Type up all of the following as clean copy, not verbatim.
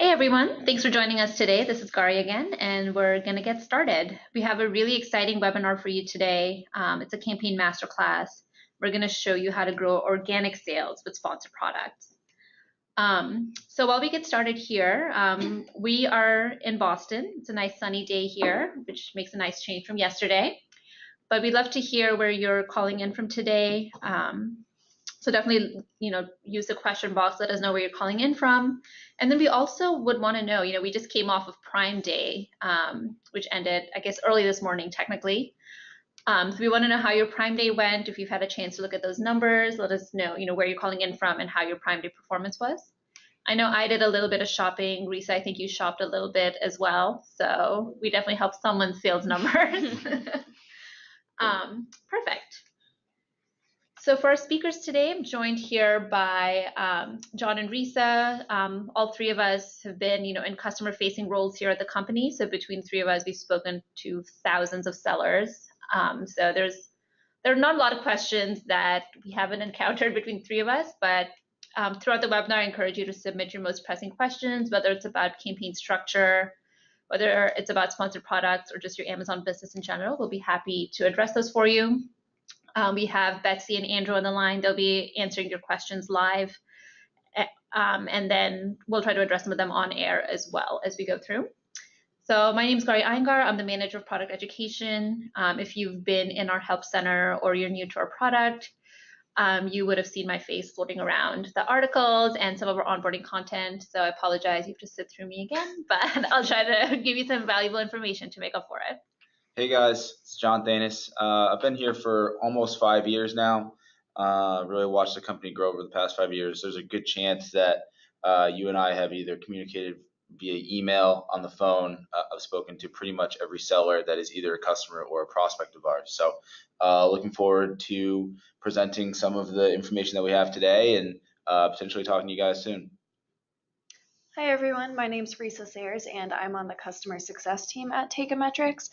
Hey everyone, thanks for joining us today. This is Gary again, and we're going to get started. We have a really exciting webinar for you today. It's a campaign masterclass. We're going to show you how to grow organic sales with sponsored products. So while we get started here, we are in Boston. It's a nice sunny day here, which makes a nice change from yesterday. But we'd love to hear where you're calling in from today. So definitely, use the question box. Let us know where you're calling in from. And then we also would want to know, we just came off of Prime Day, which ended, I guess, early this morning, technically. So we want to know how your Prime Day went. If you've had a chance to look at those numbers, let us know, where you're calling in from and how your Prime Day performance was. I know I did a little bit of shopping. Risa, I think you shopped a little bit as well. So we definitely helped someone's sales numbers. Perfect. So for our speakers today, I'm joined here by John and Risa. All three of us have been, in customer-facing roles here at the company. So between the three of us, we've spoken to thousands of sellers. So there are not a lot of questions that we haven't encountered between the three of us, but throughout the webinar, I encourage you to submit your most pressing questions, whether it's about campaign structure, whether it's about sponsored products, or just your Amazon business in general. We'll be happy to address those for you. We have Betsy and Andrew on the line. They'll be answering your questions live. And then we'll try to address some of them on air as well as we go through. So my name is Gary Iyengar. I'm the manager of product education. If you've been in our help center or you're new to our product, you would have seen my face floating around the articles and some of our onboarding content. So I apologize, you have to sit through me again, but I'll try to give you some valuable information to make up for it. Hey guys, it's John Thanis. I've been here for almost 5 years now. Really watched the company grow over the past 5 years. There's a good chance that you and I have either communicated via email, on the phone. I've spoken to pretty much every seller that is either a customer or a prospect of ours. So looking forward to presenting some of the information that we have today and potentially talking to you guys soon. Hi everyone, my name's Risa Sayers and I'm on the customer success team at Teikametrics.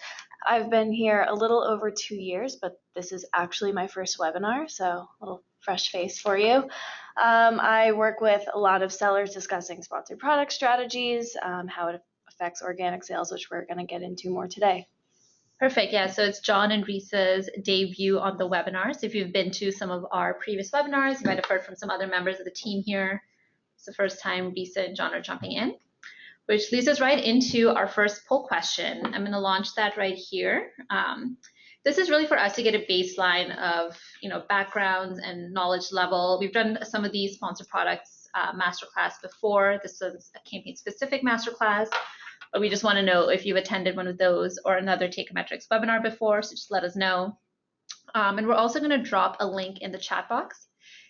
I've been here a little over 2 years, but this is actually my first webinar, so a little fresh face for you. I work with a lot of sellers discussing sponsored product strategies, how it affects organic sales, which we're going to get into more today. Perfect. Yeah, so it's John and Risa's debut on the webinar. So if you've been to some of our previous webinars, you might have heard from some other members of the team here. It's the first time Risa and John are jumping in, which leads us right into our first poll question. I'm going to launch that right here. This is really for us to get a baseline of backgrounds and knowledge level. We've done some of these sponsored products masterclass before. This is a campaign-specific masterclass, but we just want to know if you've attended one of those or another Teikametrics webinar before, so just let us know. And we're also going to drop a link in the chat box.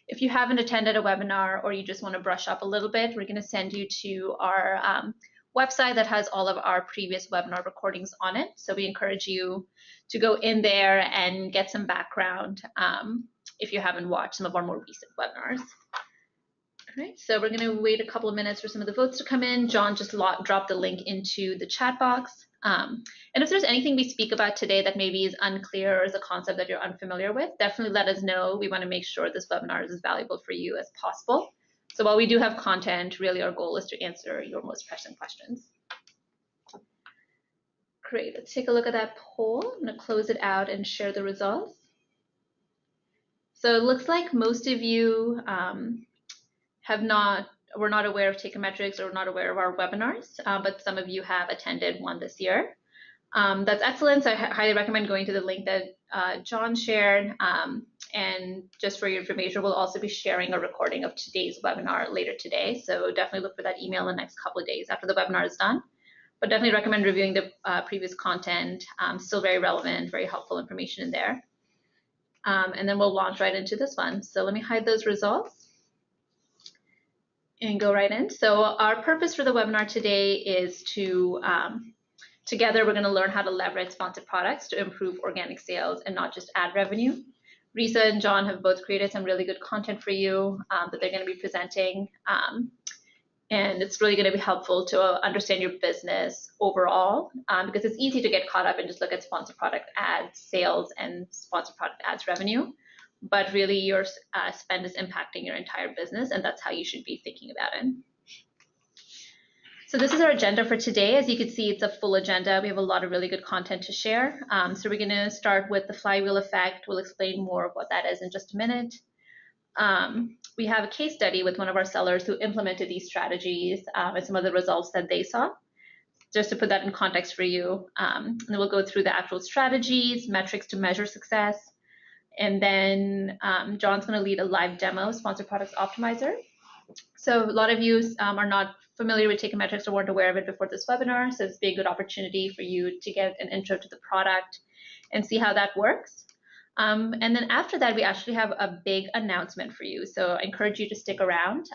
If you haven't attended a webinar or you just want to brush up a little bit, we're going to send you to our website that has all of our previous webinar recordings on it. So we encourage you to go in there and get some background if you haven't watched some of our more recent webinars. All right, so we're going to wait a couple of minutes for some of the votes to come in. John just dropped the link into the chat box. And if there's anything we speak about today that maybe is unclear or is a concept that you're unfamiliar with, definitely let us know. We want to make sure this webinar is as valuable for you as possible. So while we do have content, really our goal is to answer your most pressing questions. Great, let's take a look at that poll. I'm going to close it out and share the results. So it looks like most of you were not aware of Teikametrics or not aware of our webinars, but some of you have attended one this year. That's excellent. So I highly recommend going to the link that John shared. And just for your information, we'll also be sharing a recording of today's webinar later today. So definitely look for that email in the next couple of days after the webinar is done. But definitely recommend reviewing the previous content. Still very relevant, very helpful information in there. And then we'll launch right into this one. So let me hide those results and go right in. So our purpose for the webinar today is to, together we're going to learn how to leverage sponsored products to improve organic sales and not just ad revenue. Risa and John have both created some really good content for you that they're going to be presenting. And it's really going to be helpful to understand your business overall because it's easy to get caught up and just look at sponsored product ads, sales, and sponsored product ads revenue. But really your spend is impacting your entire business, and that's how you should be thinking about it. So this is our agenda for today. As you can see, it's a full agenda. We have a lot of really good content to share. So we're going to start with the flywheel effect. We'll explain more of what that is in just a minute. We have a case study with one of our sellers who implemented these strategies and some of the results that they saw. Just to put that in context for you. And then we'll go through the actual strategies, metrics to measure success. And then John's going to lead a live demo, Sponsored Products Optimizer. So a lot of you are not familiar with Teikametrics or weren't aware of it before this webinar. So it's a good opportunity for you to get an intro to the product and see how that works. And then after that, we actually have a big announcement for you. So I encourage you to stick around.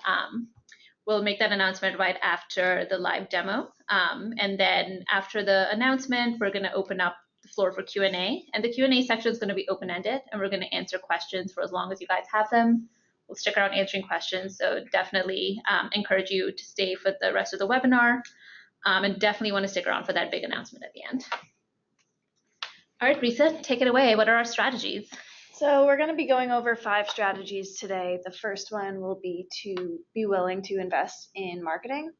We'll make that announcement right after the live demo. And then after the announcement, we're going to open up the floor for Q&A. And the Q&A section is going to be open-ended, and we're going to answer questions for as long as you guys have them. We'll stick around answering questions, so definitely encourage you to stay for the rest of the webinar, and definitely want to stick around for that big announcement at the end. All right, Risa, take it away. What are our strategies? So we're going to be going over 5 strategies today. The first one will be to be willing to invest in marketing.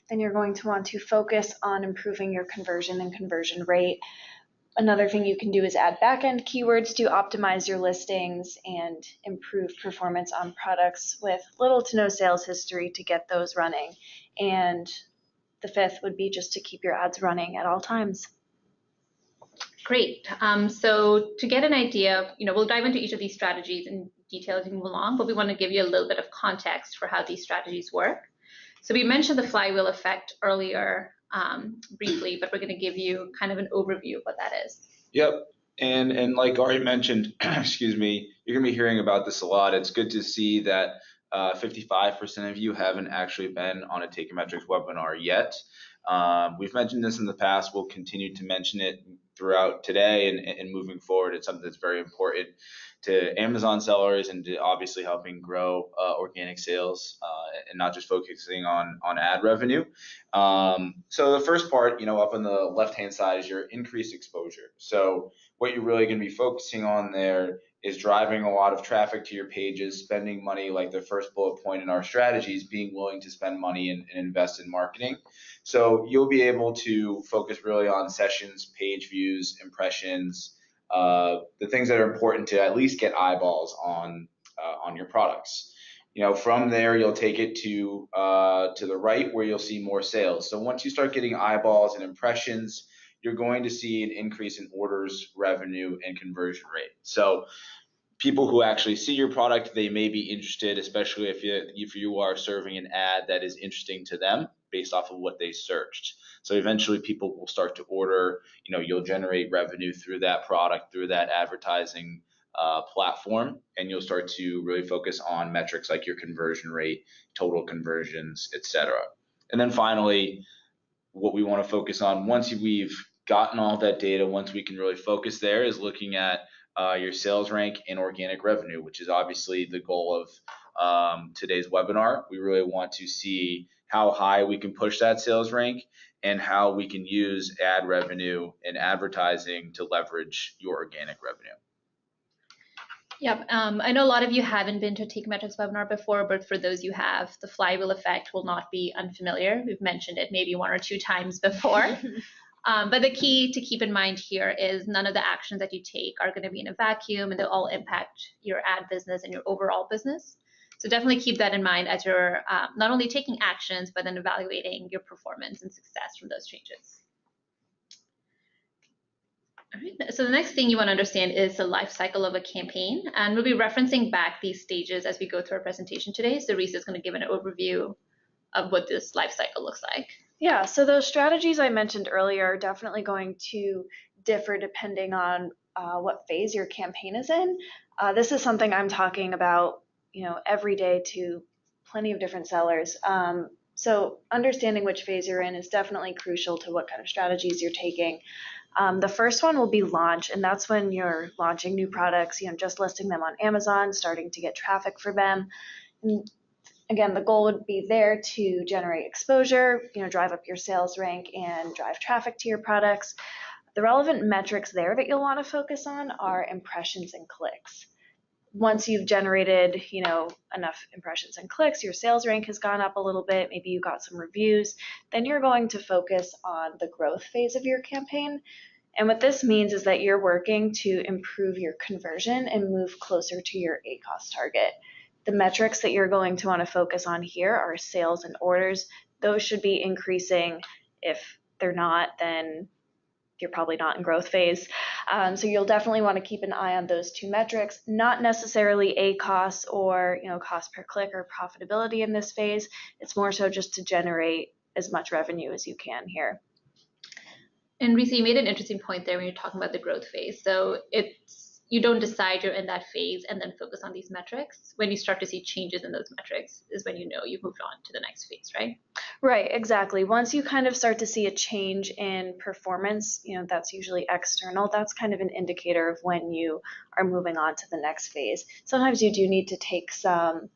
Then you're going to want to focus on improving your conversion and conversion rate. Another thing you can do is add back-end keywords to optimize your listings and improve performance on products with little to no sales history to get those running. And the 5th would be just to keep your ads running at all times. Great. So to get an idea, we'll dive into each of these strategies in detail as we move along, but we want to give you a little bit of context for how these strategies work. So we mentioned the flywheel effect earlier briefly, but we're going to give you kind of an overview of what that is. Yep. And like Ari mentioned, excuse me, you're going to be hearing about this a lot. It's good to see that 55% of you haven't actually been on a Teikametrics webinar yet. We've mentioned this in the past. We'll continue to mention it throughout today and moving forward. It's something that's very important to Amazon sellers and to obviously helping grow organic sales and not just focusing on ad revenue. So the first part, up on the left-hand side is your increased exposure. So what you're really going to be focusing on there is driving a lot of traffic to your pages, spending money, like the first bullet point in our strategies, being willing to spend money and invest in marketing. So you'll be able to focus really on sessions, page views, impressions, the things that are important to at least get eyeballs on your products. From there, you'll take it to the right where you'll see more sales. So once you start getting eyeballs and impressions, you're going to see an increase in orders, revenue, and conversion rate. So people who actually see your product, they may be interested, especially if you are serving an ad that is interesting to them based off of what they searched. So eventually people will start to order, you'll generate revenue through that product, through that advertising platform, and you'll start to really focus on metrics like your conversion rate, total conversions, etc. And then finally, what we want to focus on once we've gotten all that data, once we can really focus there, is looking at your sales rank and organic revenue, which is obviously the goal of today's webinar. We really want to see how high we can push that sales rank and how we can use ad revenue and advertising to leverage your organic revenue. Yep. I know a lot of you haven't been to a Teikametrics webinar before, but for those you have, the flywheel effect will not be unfamiliar. We've mentioned it maybe 1 or 2 times before. But the key to keep in mind here is none of the actions that you take are going to be in a vacuum, and they'll all impact your ad business and your overall business. So definitely keep that in mind as you're not only taking actions, but then evaluating your performance and success from those changes. All right. So the next thing you want to understand is the life cycle of a campaign, and we'll be referencing back these stages as we go through our presentation today. So Risa is going to give an overview of what this life cycle looks like. Yeah, so those strategies I mentioned earlier are definitely going to differ depending on what phase your campaign is in. This is something I'm talking about, every day to plenty of different sellers. So understanding which phase you're in is definitely crucial to what kind of strategies you're taking. The first one will be launch, and that's when you're launching new products, just listing them on Amazon, starting to get traffic for them. And again, the goal would be there to generate exposure, drive up your sales rank and drive traffic to your products. The relevant metrics there that you'll want to focus on are impressions and clicks. once you've generated, enough impressions and clicks, your sales rank has gone up a little bit, maybe you got some reviews, then you're going to focus on the growth phase of your campaign. And what this means is that you're working to improve your conversion and move closer to your ACoS target. The metrics that you're going to want to focus on here are sales and orders. Those should be increasing. If they're not, then you're probably not in growth phase. So you'll definitely want to keep an eye on those two metrics, not necessarily ACoS or cost per click or profitability in this phase. It's more so just to generate as much revenue as you can here. And Risa, you made an interesting point there when you're talking about the growth phase. So you don't decide you're in that phase and then focus on these metrics. When you start to see changes in those metrics is when you know you've moved on to the next phase, right? Right, exactly. Once you kind of start to see a change in performance, that's usually external. That's kind of an indicator of when you are moving on to the next phase. Sometimes you do need to take some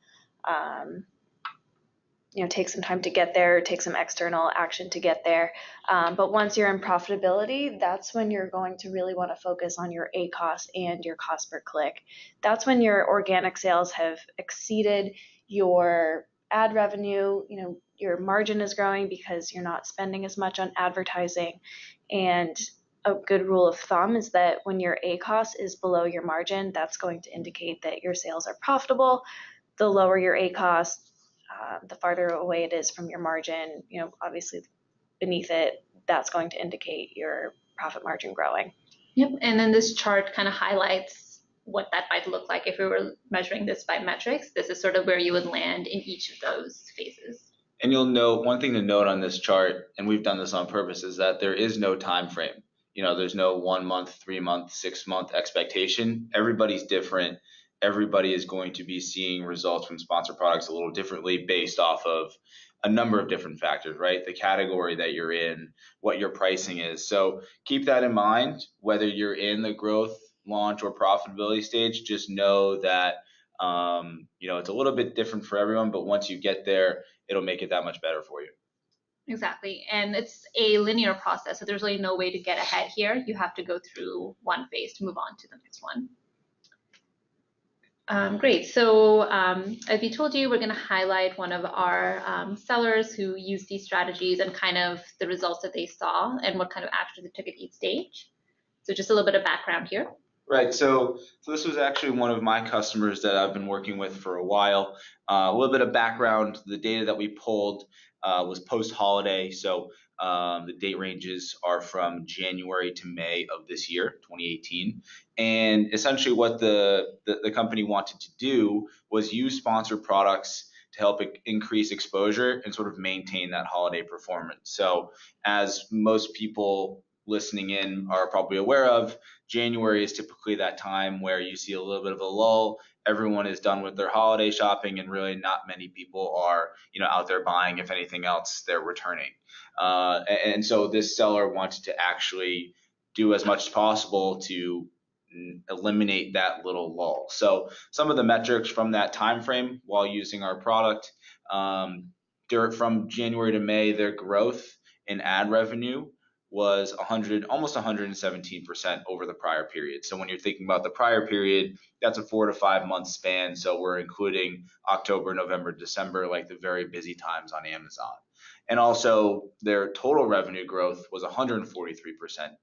take some time to get there, take some external action to get there. But once you're in profitability, that's when you're going to really want to focus on your ACoS and your cost per click. That's when your organic sales have exceeded your ad revenue. Your margin is growing because you're not spending as much on advertising. And a good rule of thumb is that when your ACoS is below your margin, that's going to indicate that your sales are profitable. The lower your ACoS, the farther away it is from your margin, obviously beneath it, that's going to indicate your profit margin growing. Yep, and then this chart kind of highlights what that might look like if we were measuring this by metrics. This is sort of where you would land in each of those phases. And you'll note, one thing to note on this chart, and we've done this on purpose, is that there is no time frame. There's no 1 month, 3 month, 6 month expectation. Everybody's different. Everybody is going to be seeing results from sponsored products a little differently based off of a number of different factors, right? The category that you're in, what your pricing is. So keep that in mind, whether you're in the growth, launch, or profitability stage. Just know that it's a little bit different for everyone, but once you get there, it'll make it that much better for you. Exactly, and it's a linear process, so there's really no way to get ahead here. You have to go through one phase to move on to the next one. Great, so as we told you, we're going to highlight one of our sellers who used these strategies and kind of the results that they saw and what kind of actions they took at each stage. So just a little bit of background here. Right, so this was actually one of my customers that I've been working with for a while. A little bit of background, the data that we pulled was post-holiday, so the date ranges are from January to May of this year, 2018. And essentially what the company wanted to do was use sponsored products to help increase exposure and sort of maintain that holiday performance. So as most people listening in are probably aware of, January is typically that time where you see a little bit of a lull. Everyone is done with their holiday shopping, and really not many people are, out there buying. If anything else, they're returning. And so this seller wanted to actually do as much as possible to eliminate that little lull. So some of the metrics from that time frame while using our product, from January to May, their growth in ad revenue was almost 117% over the prior period. So when you're thinking about the prior period, that's a 4 to 5 month span. So we're including October, November, December, like the very busy times on Amazon. And also their total revenue growth was 143%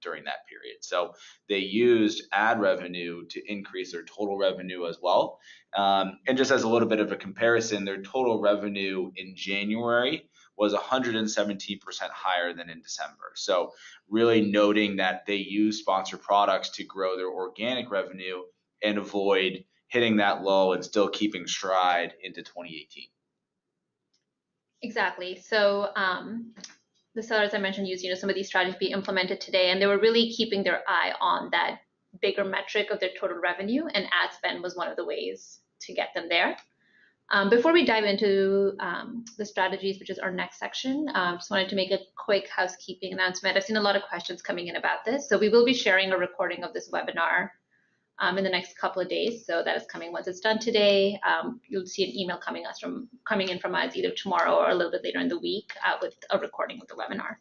during that period. So they used ad revenue to increase their total revenue as well. And just as a little bit of a comparison, their total revenue in January was 117% higher than in December. So really noting that they use sponsored products to grow their organic revenue and avoid hitting that low and still keeping stride into 2018. Exactly. So the sellers I mentioned used, some of these strategies being implemented today, and they were really keeping their eye on that bigger metric of their total revenue, and ad spend was one of the ways to get them there. Before we dive into the strategies, which is our next section, just wanted to make a quick housekeeping announcement. I've seen a lot of questions coming in about this. So we will be sharing a recording of this webinar in the next couple of days. So that is coming once it's done today. You'll see an email coming in from us either tomorrow or a little bit later in the week with a recording of the webinar.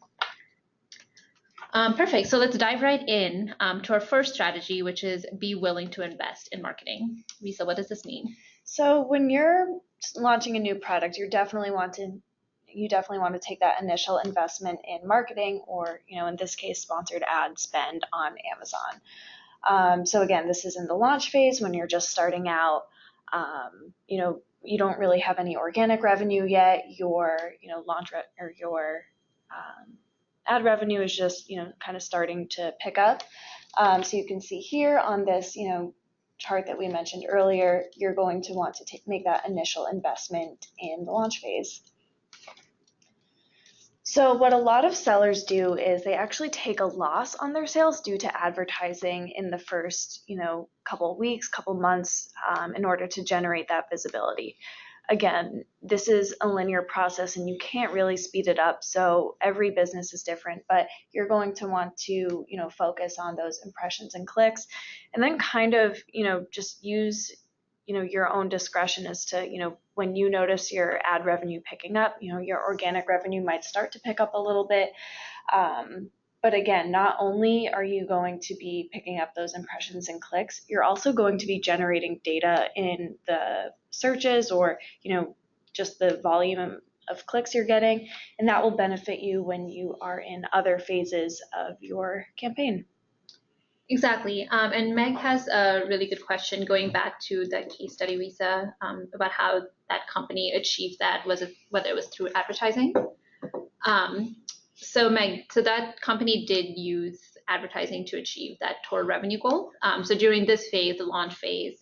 Perfect. So let's dive right in to our first strategy, which is be willing to invest in marketing. Lisa, what does this mean? So when you're launching a new product, you definitely want to take that initial investment in marketing, or in this case, sponsored ad spend on Amazon. So again, this is in the launch phase when you're just starting out. You don't really have any organic revenue yet. Your ad revenue is just kind of starting to pick up. So you can see here on this chart that we mentioned earlier, you're going to want to make that initial investment in the launch phase. So what a lot of sellers do is they actually take a loss on their sales due to advertising in the first, couple weeks, couple months, in order to generate that visibility. Again, this is a linear process and you can't really speed it up. So every business is different, but you're going to want to, focus on those impressions and clicks, and then kind of, just use, your own discretion as to, when you notice your ad revenue picking up, your organic revenue might start to pick up a little bit. But again, not only are you going to be picking up those impressions and clicks, you're also going to be generating data in the searches, or just the volume of clicks you're getting, and that will benefit you when you are in other phases of your campaign. Exactly. And Meg has a really good question going back to the case study, Lisa, about how that company achieved that, whether it was through advertising. So Meg, that company did use advertising to achieve that total revenue goal. So during this phase, the launch phase,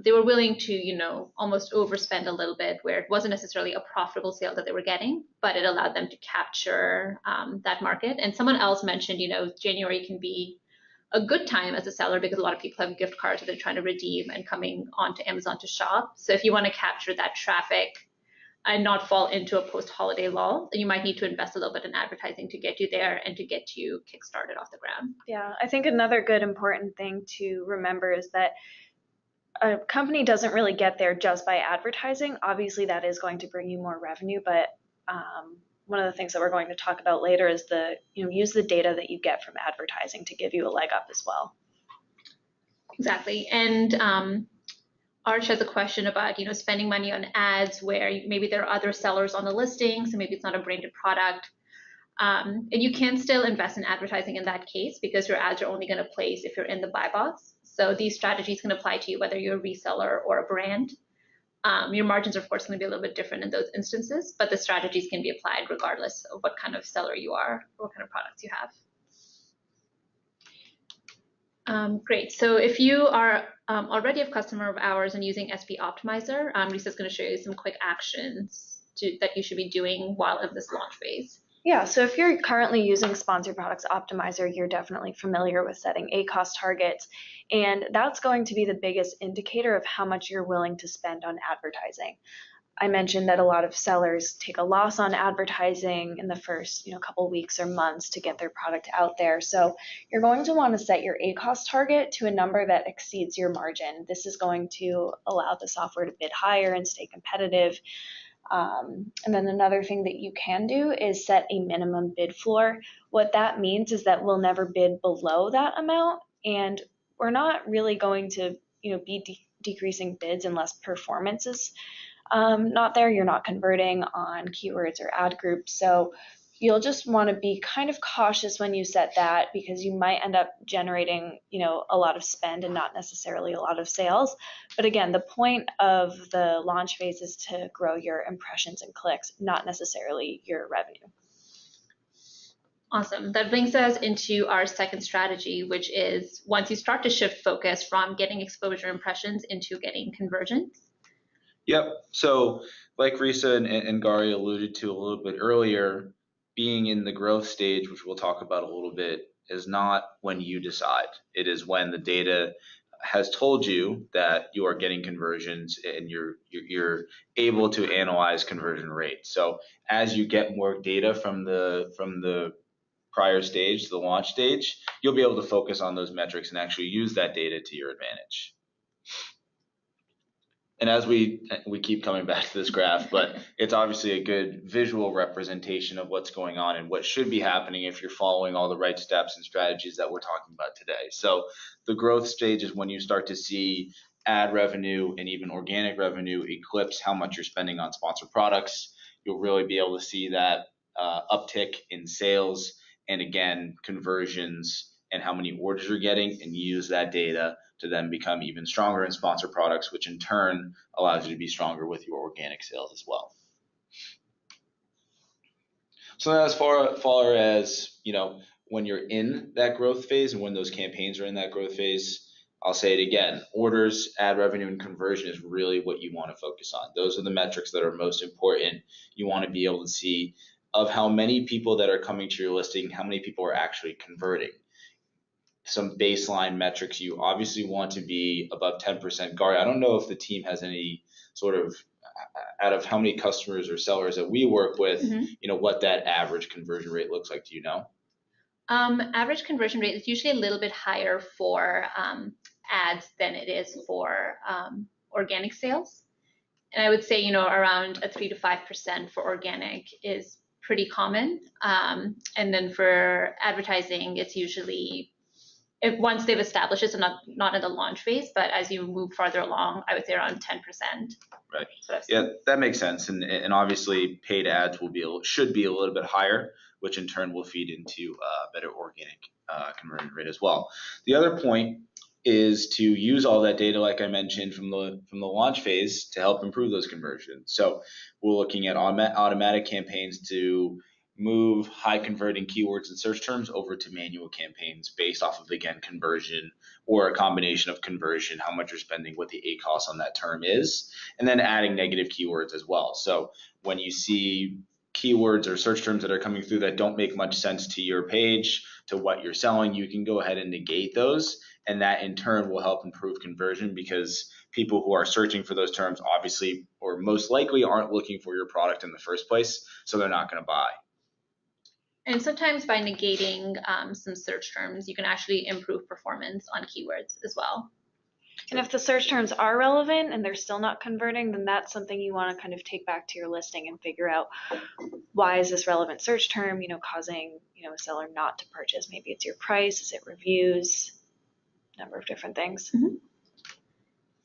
they were willing to, almost overspend a little bit, where it wasn't necessarily a profitable sale that they were getting, but it allowed them to capture that market. And someone else mentioned, January can be a good time as a seller because a lot of people have gift cards that they're trying to redeem and coming onto Amazon to shop. So if you want to capture that traffic and not fall into a post-holiday lull, then you might need to invest a little bit in advertising to get you there and to get you kickstarted off the ground. Yeah, I think another good important thing to remember is that a company doesn't really get there just by advertising. Obviously, that is going to bring you more revenue, but one of the things that we're going to talk about later is use the data that you get from advertising to give you a leg up as well. Exactly. And Arch has a question about, spending money on ads where maybe there are other sellers on the listing, so maybe it's not a branded product. And you can still invest in advertising in that case because your ads are only going to place if you're in the buy box. So these strategies can apply to you whether you're a reseller or a brand. Your margins are, of course, going to be a little bit different in those instances, but the strategies can be applied regardless of what kind of seller you are or what kind of products you have. Great. So if you are already a customer of ours and using SP Optimizer, Lisa's going to show you some quick actions that you should be doing while in this launch phase. Yeah, so if you're currently using Sponsored Products Optimizer, you're definitely familiar with setting ACoS targets, and that's going to be the biggest indicator of how much you're willing to spend on advertising. I mentioned that a lot of sellers take a loss on advertising in the first couple weeks or months to get their product out there. So you're going to want to set your ACoS target to a number that exceeds your margin. This is going to allow the software to bid higher and stay competitive. And then another thing that you can do is set a minimum bid floor. What that means is that we'll never bid below that amount, and we're not really going to be decreasing bids unless performance is not there. You're not converting on keywords or ad groups. So you'll just want to be kind of cautious when you set that, because you might end up generating, a lot of spend and not necessarily a lot of sales. But again, the point of the launch phase is to grow your impressions and clicks, not necessarily your revenue. Awesome. That brings us into our second strategy, which is once you start to shift focus from getting exposure impressions into getting conversions. Yep. So like Risa and Gary alluded to a little bit earlier, being in the growth stage, which we'll talk about a little bit, is not when you decide. It is when the data has told you that you are getting conversions and you're able to analyze conversion rates. So as you get more data from the prior stage, the launch stage, you'll be able to focus on those metrics and actually use that data to your advantage. And as we keep coming back to this graph, but it's obviously a good visual representation of what's going on and what should be happening if you're following all the right steps and strategies that we're talking about today. So the growth stage is when you start to see ad revenue and even organic revenue eclipse how much you're spending on sponsored products. You'll really be able to see that uptick in sales and again conversions and how many orders you're getting, and use that data to then become even stronger in sponsored products, which in turn allows you to be stronger with your organic sales as well. So as far as, when you're in that growth phase and when those campaigns are in that growth phase, I'll say it again, orders, ad revenue, and conversion is really what you want to focus on. Those are the metrics that are most important. You want to be able to see of how many people that are coming to your listing, how many people are actually converting. Some baseline metrics, you obviously want to be above 10%. Gary, I don't know if the team has any sort of, out of how many customers or sellers that we work with, what that average conversion rate looks like. Do you know? Average conversion rate is usually a little bit higher for ads than it is for organic sales. And I would say, around a 3 to 5% for organic is pretty common. And then for advertising, it's usually, once they've established it, so not in the launch phase, but as you move farther along, I would say around 10%. Right. Yeah, that makes sense. And obviously paid ads should be a little bit higher, which in turn will feed into better organic conversion rate as well. The other point is to use all that data, like I mentioned, from the launch phase to help improve those conversions. So we're looking at automatic campaigns to move high converting keywords and search terms over to manual campaigns based off of, again, conversion or a combination of conversion, how much you're spending, what the ACoS on that term is, and then adding negative keywords as well. So when you see keywords or search terms that are coming through that don't make much sense to your page, to what you're selling, you can go ahead and negate those. And that in turn will help improve conversion, because people who are searching for those terms obviously or most likely aren't looking for your product in the first place, so they're not going to buy. And sometimes by negating some search terms, you can actually improve performance on keywords as well. And if the search terms are relevant and they're still not converting, then that's something you want to kind of take back to your listing and figure out, why is this relevant search term, causing, a seller not to purchase? Maybe it's your price, is it reviews, number of different things. Mm-hmm.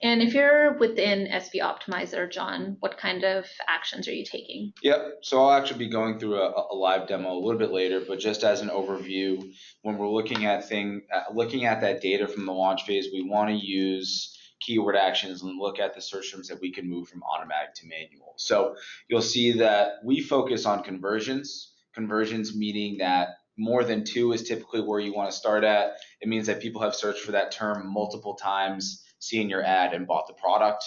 And if you're within SV Optimizer, John, what kind of actions are you taking? Yep. So I'll actually be going through a live demo a little bit later, but just as an overview, when we're looking at that data from the launch phase, we want to use keyword actions and look at the search terms that we can move from automatic to manual. So you'll see that we focus on conversions. Conversions meaning that more than 2 is typically where you want to start at. It means that people have searched for that term multiple times, seen your ad, and bought the product.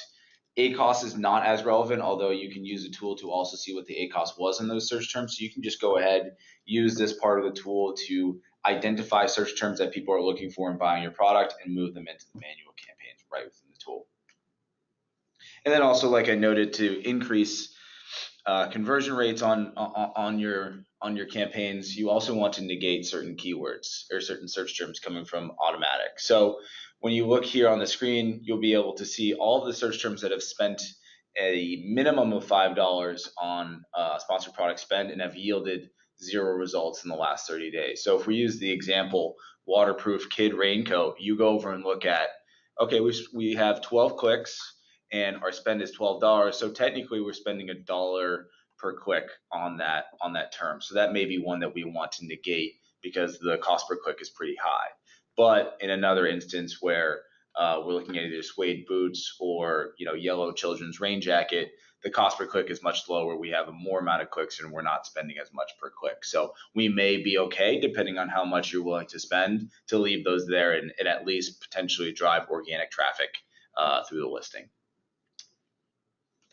ACoS is not as relevant, although you can use a tool to also see what the ACoS was in those search terms. So you can just go ahead, use this part of the tool to identify search terms that people are looking for in buying your product and move them into the manual campaigns right within the tool. And then also, like I noted, to increase conversion rates on your campaigns, you also want to negate certain keywords or certain search terms coming from automatic. So when you look here on the screen, you'll be able to see all the search terms that have spent a minimum of $5 on sponsored product spend and have yielded 0 results in the last 30 days. So if we use the example waterproof kid raincoat, you go over and look at, okay, we have 12 clicks and our spend is $12. So technically we're spending $1 per click on that term. So that may be one that we want to negate because the cost per click is pretty high. But in another instance where we're looking at either suede boots or yellow children's rain jacket, the cost per click is much lower. We have a more amount of clicks and we're not spending as much per click. So we may be okay, depending on how much you're willing to spend, to leave those there and at least potentially drive organic traffic through the listing.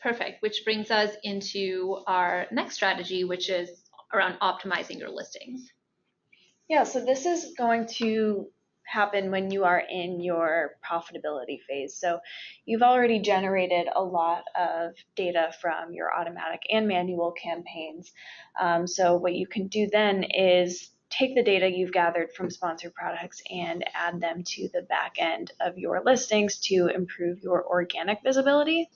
Perfect, which brings us into our next strategy, which is around optimizing your listings. Yeah, so this is going to happen when you are in your profitability phase. So you've already generated a lot of data from your automatic and manual campaigns. So what you can do then is take the data you've gathered from sponsored products and add them to the back end of your listings to improve your organic visibility.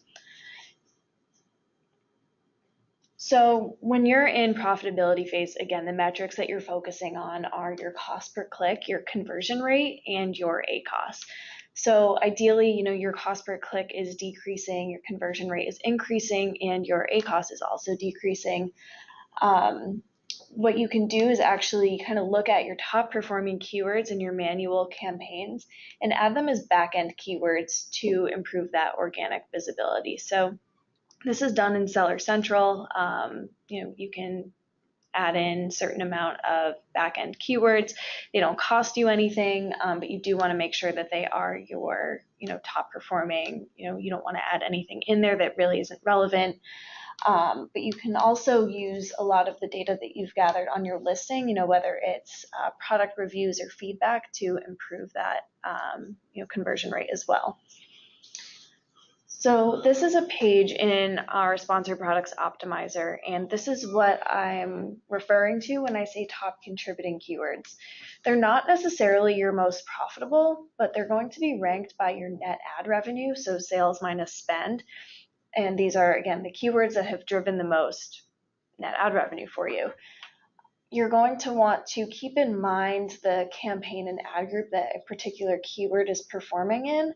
So when you're in profitability phase, again, the metrics that you're focusing on are your cost per click, your conversion rate, and your ACoS. So ideally, your cost per click is decreasing, your conversion rate is increasing, and your ACoS is also decreasing. What you can do is actually kind of look at your top performing keywords in your manual campaigns and add them as back-end keywords to improve that organic visibility. So this is done in Seller Central. You can add in certain amount of back-end keywords. They don't cost you anything, but you do want to make sure that they are your top performing. You don't want to add anything in there that really isn't relevant. But you can also use a lot of the data that you've gathered on your listing, whether it's product reviews or feedback, to improve that conversion rate as well. So this is a page in our Sponsored Products Optimizer, and this is what I'm referring to when I say top contributing keywords. They're not necessarily your most profitable, but they're going to be ranked by your net ad revenue, so sales minus spend. And these are, again, the keywords that have driven the most net ad revenue for you. You're going to want to keep in mind the campaign and ad group that a particular keyword is performing in.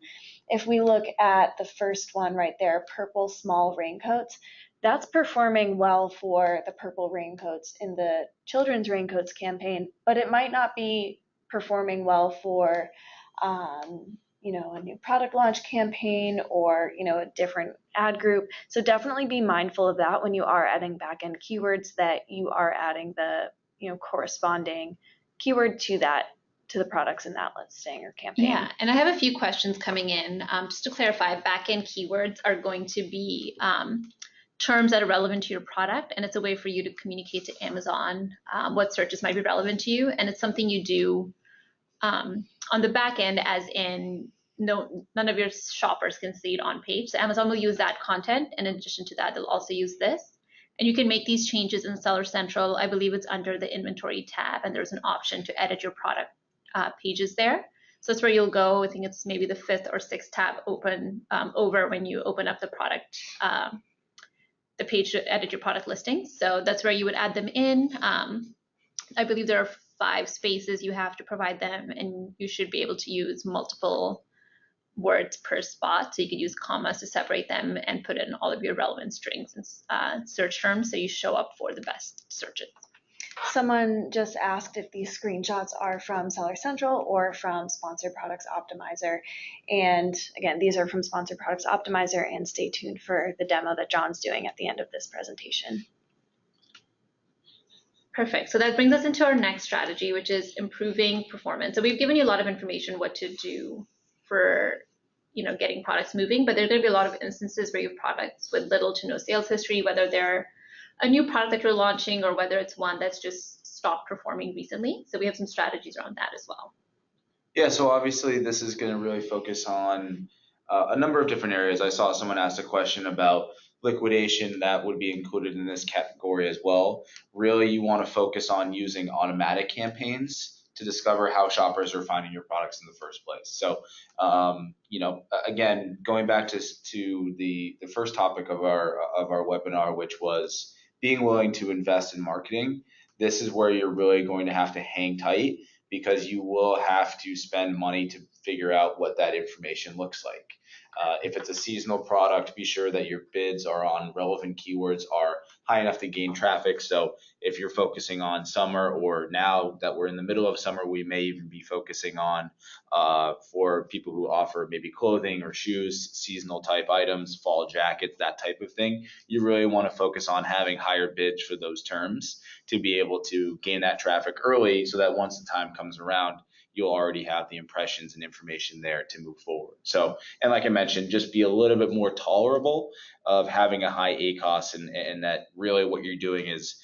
If we look at the first one right there, purple small raincoats, that's performing well for the purple raincoats in the children's raincoats campaign, but it might not be performing well for a new product launch campaign or a different ad group. So definitely be mindful of that when you are adding back-end keywords, that you are adding the corresponding keyword to the products in that listing or campaign. Yeah, and I have a few questions coming in. Just to clarify, back-end keywords are going to be terms that are relevant to your product, and it's a way for you to communicate to Amazon what searches might be relevant to you, and it's something you do on the back end, as in none of your shoppers can see it on page. So Amazon will use that content, and in addition to that, they'll also use this. And you can make these changes in Seller Central. I believe it's under the inventory tab, and there's an option to edit your product pages there. So that's where you'll go. I think it's maybe the 5th or 6th tab open over when you open up the product, the page to edit your product listings. So that's where you would add them in. I believe there are 5 spaces you have to provide them, and you should be able to use multiple words per spot. So you could use commas to separate them and put in all of your relevant strings and search terms so you show up for the best searches. Someone just asked if these screenshots are from Seller Central or from Sponsored Products Optimizer. And again, these are from Sponsored Products Optimizer, and stay tuned for the demo that John's doing at the end of this presentation. Perfect. So that brings us into our next strategy, which is improving performance. So we've given you a lot of information what to do for getting products moving, but there are going to be a lot of instances where you have products with little to no sales history, whether they're a new product that you're launching or whether it's one that's just stopped performing recently. So we have some strategies around that as well. Yeah, so obviously this is going to really focus on a number of different areas. I saw someone ask a question about liquidation that would be included in this category as well. Really, you want to focus on using automatic campaigns to discover how shoppers are finding your products in the first place. So, again, going back to the first topic of our webinar, which was being willing to invest in marketing, this is where you're really going to have to hang tight, because you will have to spend money to figure out what that information looks like. If it's a seasonal product, be sure that your bids are on relevant keywords, are high enough to gain traffic. So if you're focusing on summer, or now that we're in the middle of summer, we may even be focusing on for people who offer maybe clothing or shoes, seasonal type items, fall jackets, that type of thing. You really want to focus on having higher bids for those terms to be able to gain that traffic early, so that once the time comes around, you'll already have the impressions and information there to move forward. So, and like I mentioned, just be a little bit more tolerable of having a high ACoS, and that really what you're doing is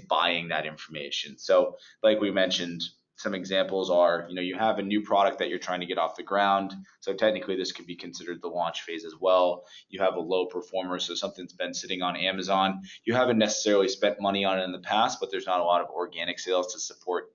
buying that information. So like we mentioned, some examples are, you have a new product that you're trying to get off the ground. So technically this could be considered the launch phase as well. You have a low performer, so something's been sitting on Amazon. You haven't necessarily spent money on it in the past, but there's not a lot of organic sales to support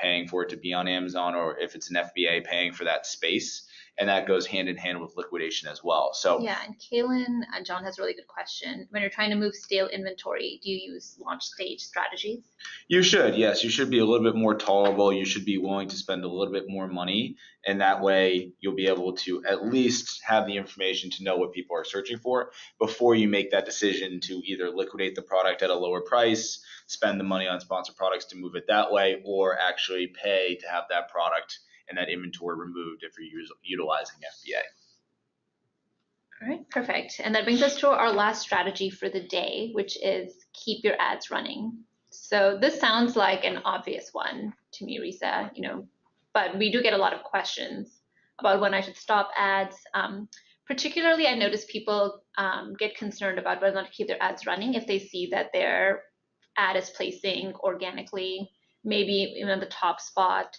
paying for it to be on Amazon, or if it's an FBA, paying for that space. and that goes hand in hand with liquidation as well. So yeah, and Kaylin, John has a really good question. When you're trying to move stale inventory, do you use launch stage strategies? you should, yes, you should be a little bit more tolerable. You should be willing to spend a little bit more money, and that way you'll be able to at least have the information to know what people are searching for before you make that decision to either liquidate the product at a lower price, spend the money on sponsored products to move it that way, or actually pay to have that product and that inventory removed if you're utilizing FBA. All right, perfect. And that brings us to our last strategy for the day, which is keep your ads running. So this sounds like an obvious one to me, Risa, but we do get a lot of questions about when I should stop ads. Particularly, I notice people get concerned about whether or not to keep their ads running if they see that their ad is placing organically, maybe even at the top spot,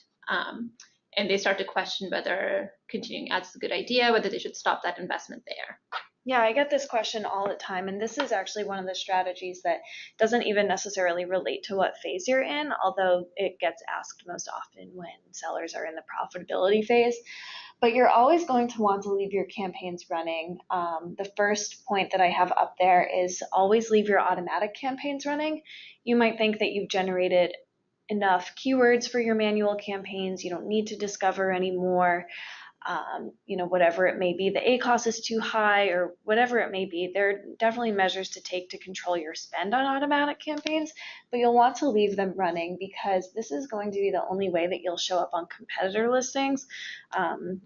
and they start to question whether continuing ads is a good idea, whether they should stop that investment there. Yeah, I get this question all the time, and this is actually one of the strategies that doesn't even necessarily relate to what phase you're in, although it gets asked most often when sellers are in the profitability phase. But you're always going to want to leave your campaigns running. The first point that I have up there is always leave your automatic campaigns running. You might think that you've generated enough keywords for your manual campaigns, you don't need to discover anymore. Whatever it may be, the ACoS is too high or whatever it may be, there are definitely measures to take to control your spend on automatic campaigns, but you'll want to leave them running because this is going to be the only way that you'll show up on competitor listings.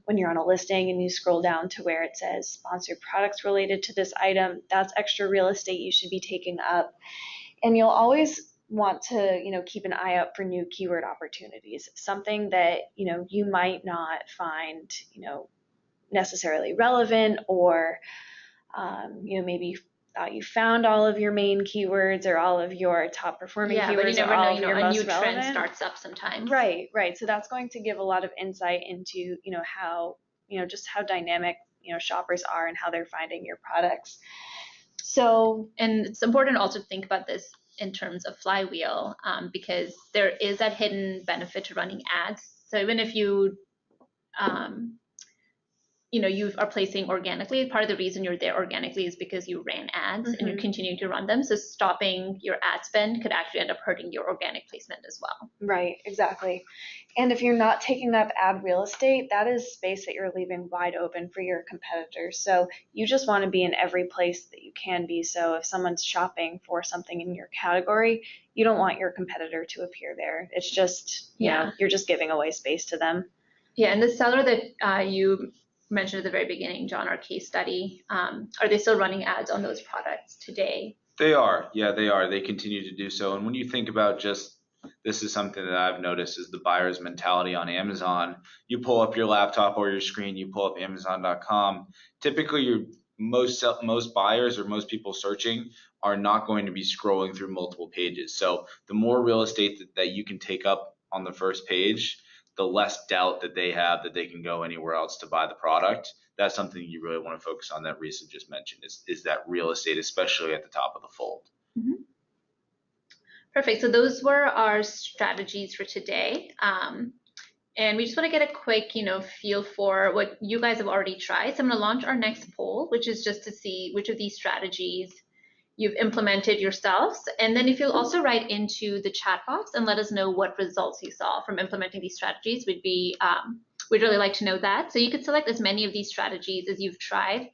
When you're on a listing and you scroll down to where it says sponsored products related to this item, that's extra real estate you should be taking up. And you'll always want to keep an eye out for new keyword opportunities, something that you might not find necessarily relevant, or maybe you thought you found all of your main keywords or all of your top performing keywords, but you never or all know, of your a most new relevant. trend starts up sometimes. Right. So that's going to give a lot of insight into how just how dynamic shoppers are and how they're finding your products. So, and it's important also to think about this in terms of flywheel, because there is that hidden benefit to running ads. So even if you you are placing organically, part of the reason you're there organically is because you ran ads and you're continuing to run them. So stopping your ad spend could actually end up hurting your organic placement as well. Right, exactly. And if you're not taking up ad real estate, that is space that you're leaving wide open for your competitors. So you just want to be in every place that you can be. So if someone's shopping for something in your category, you don't want your competitor to appear there. It's just, you're just giving away space to them. Yeah, and the seller that you mentioned at the very beginning, John, our case study, are they still running ads on those products today? They are. Yeah, they are. They continue to do so. And when you think about this is something that I've noticed is the buyer's mentality on Amazon. You pull up your laptop or your screen, you pull up Amazon.com. Typically, most buyers or most people searching are not going to be scrolling through multiple pages. So the more real estate that you can take up on the first page, the less doubt that they have that they can go anywhere else to buy the product. That's something you really want to focus on that Risa just mentioned is that real estate, especially at the top of the fold. Mm-hmm. Perfect. So those were our strategies for today. And we just want to get a quick, feel for what you guys have already tried. So I'm going to launch our next poll, which is just to see which of these strategies you've implemented yourselves. And then if you'll also write into the chat box and let us know what results you saw from implementing these strategies, we'd really like to know that. So you could select as many of these strategies as you've tried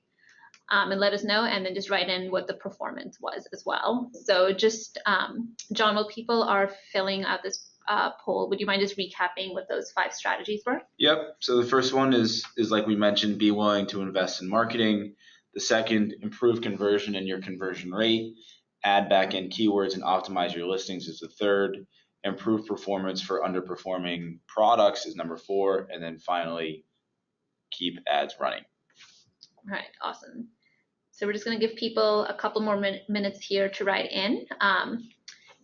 and let us know, and then just write in what the performance was as well. So just, John, while people are filling out this poll, would you mind just recapping what those 5 strategies were? Yep. So the first one is like we mentioned, be willing to invest in marketing. The second, improve conversion and your conversion rate. Add back-end keywords and optimize your listings is the third. Improve performance for underperforming products is number 4. And then finally, keep ads running. All right, awesome. So we're just going to give people a couple more minutes here to write in.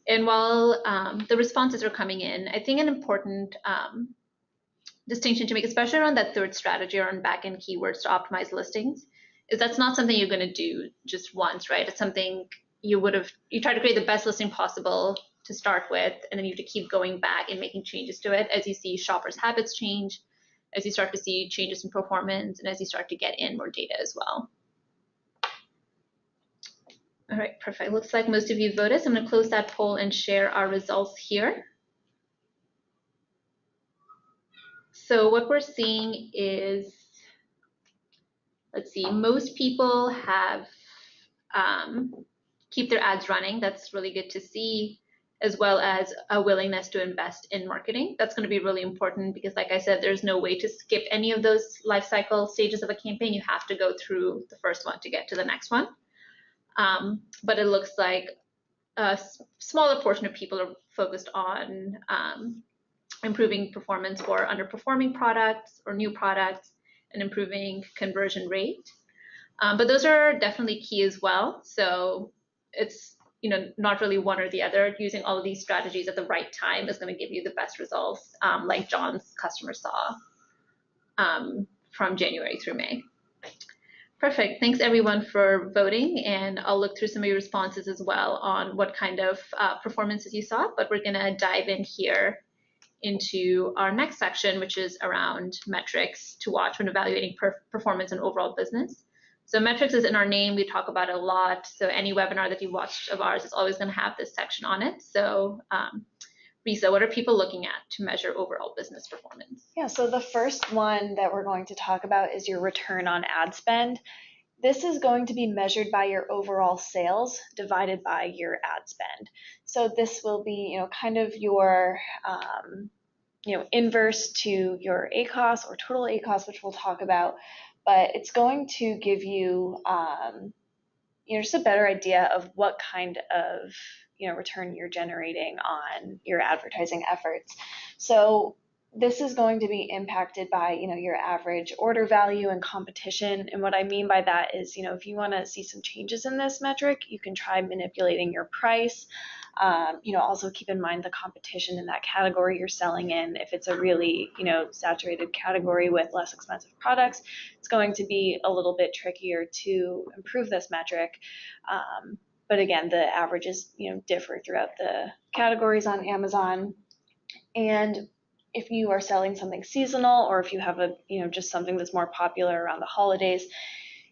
And while the responses are coming in, I think an important distinction to make, especially around that third strategy around back-end keywords to optimize listings, is that's not something you're going to do just once, right? It's something you try to create the best listing possible to start with, and then you have to keep going back and making changes to it as you see shoppers' habits change, as you start to see changes in performance and as you start to get in more data as well. All right, perfect. Looks like most of you voted, so I'm going to close that poll and share our results here. So what we're seeing is, let's see, most people have keep their ads running. That's really good to see, as well as a willingness to invest in marketing. That's going to be really important because, like I said, there's no way to skip any of those life cycle stages of a campaign. You have to go through the first one to get to the next one. But it looks like a smaller portion of people are focused on improving performance for underperforming products or new products and improving conversion rate. But those are definitely key as well. So it's not really one or the other. Using all of these strategies at the right time is going to give you the best results, like John's customer saw from January through May. Perfect. Thanks everyone for voting, and I'll look through some of your responses as well on what kind of performances you saw, but we're going to dive in here into our next section, which is around metrics to watch when evaluating performance and overall business. So metrics is in our name. We talk about it a lot. So any webinar that you watched of ours is always going to have this section on it. So Risa, what are people looking at to measure overall business performance? Yeah, so the first one that we're going to talk about is your return on ad spend. This is going to be measured by your overall sales divided by your ad spend. So this will be, kind of your, inverse to your ACoS or total ACoS, which we'll talk about. But it's going to give you, just a better idea of what kind of, return you're generating on your advertising efforts. So this is going to be impacted by, your average order value and competition. And what I mean by that is, if you want to see some changes in this metric, you can try manipulating your price. Also keep in mind the competition in that category you're selling in. If it's a really, saturated category with less expensive products, it's going to be a little bit trickier to improve this metric. But again, the averages, differ throughout the categories on Amazon. And if you are selling something seasonal, or if you have just something that's more popular around the holidays,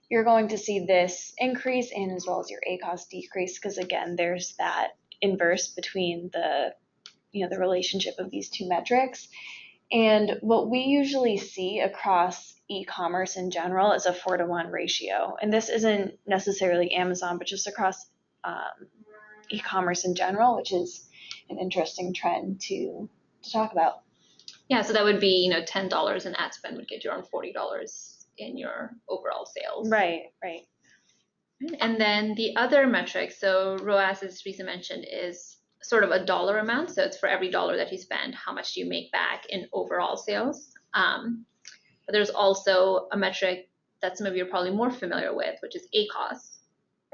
you're going to see this increase and as well as your ACoS decrease, because again, there's that inverse between the relationship of these two metrics. And what we usually see across e-commerce in general is a 4-to-1 ratio. And this isn't necessarily Amazon, but just across e-commerce in general, which is an interesting trend to talk about. Yeah, so that would be, $10 in ad spend would get you around $40 in your overall sales. Right. And then the other metric, so ROAS, as Risa mentioned, is sort of a dollar amount. So it's for every dollar that you spend, how much do you make back in overall sales? But there's also a metric that some of you are probably more familiar with, which is ACoS.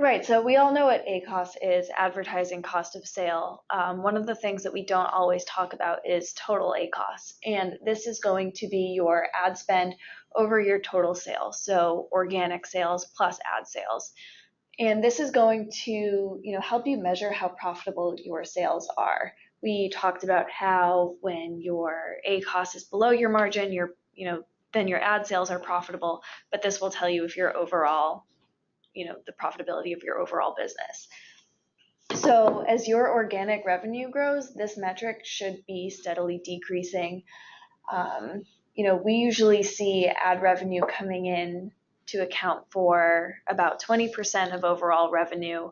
Right, so we all know what ACoS is, advertising cost of sale. One of the things that we don't always talk about is total ACoS, and this is going to be your ad spend over your total sales, so organic sales plus ad sales. And this is going to, help you measure how profitable your sales are. We talked about how when your ACoS is below your margin, then your ad sales are profitable, but this will tell you if your overall the profitability of your overall business. So as your organic revenue grows, this metric should be steadily decreasing. We usually see ad revenue coming in to account for about 20% of overall revenue.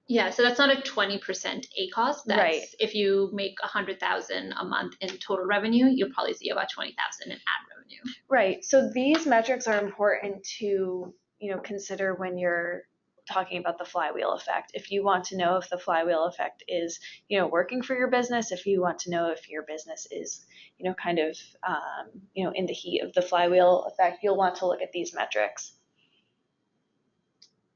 Yeah, so that's not a 20% ACoS. That's right. If you make $100,000 a month in total revenue, you'll probably see about $20,000 in ad revenue. Right. So these metrics are important to consider when you're talking about the flywheel effect. If you want to know if the flywheel effect is, working for your business, if you want to know if your business is, kind of, in the heat of the flywheel effect, you'll want to look at these metrics.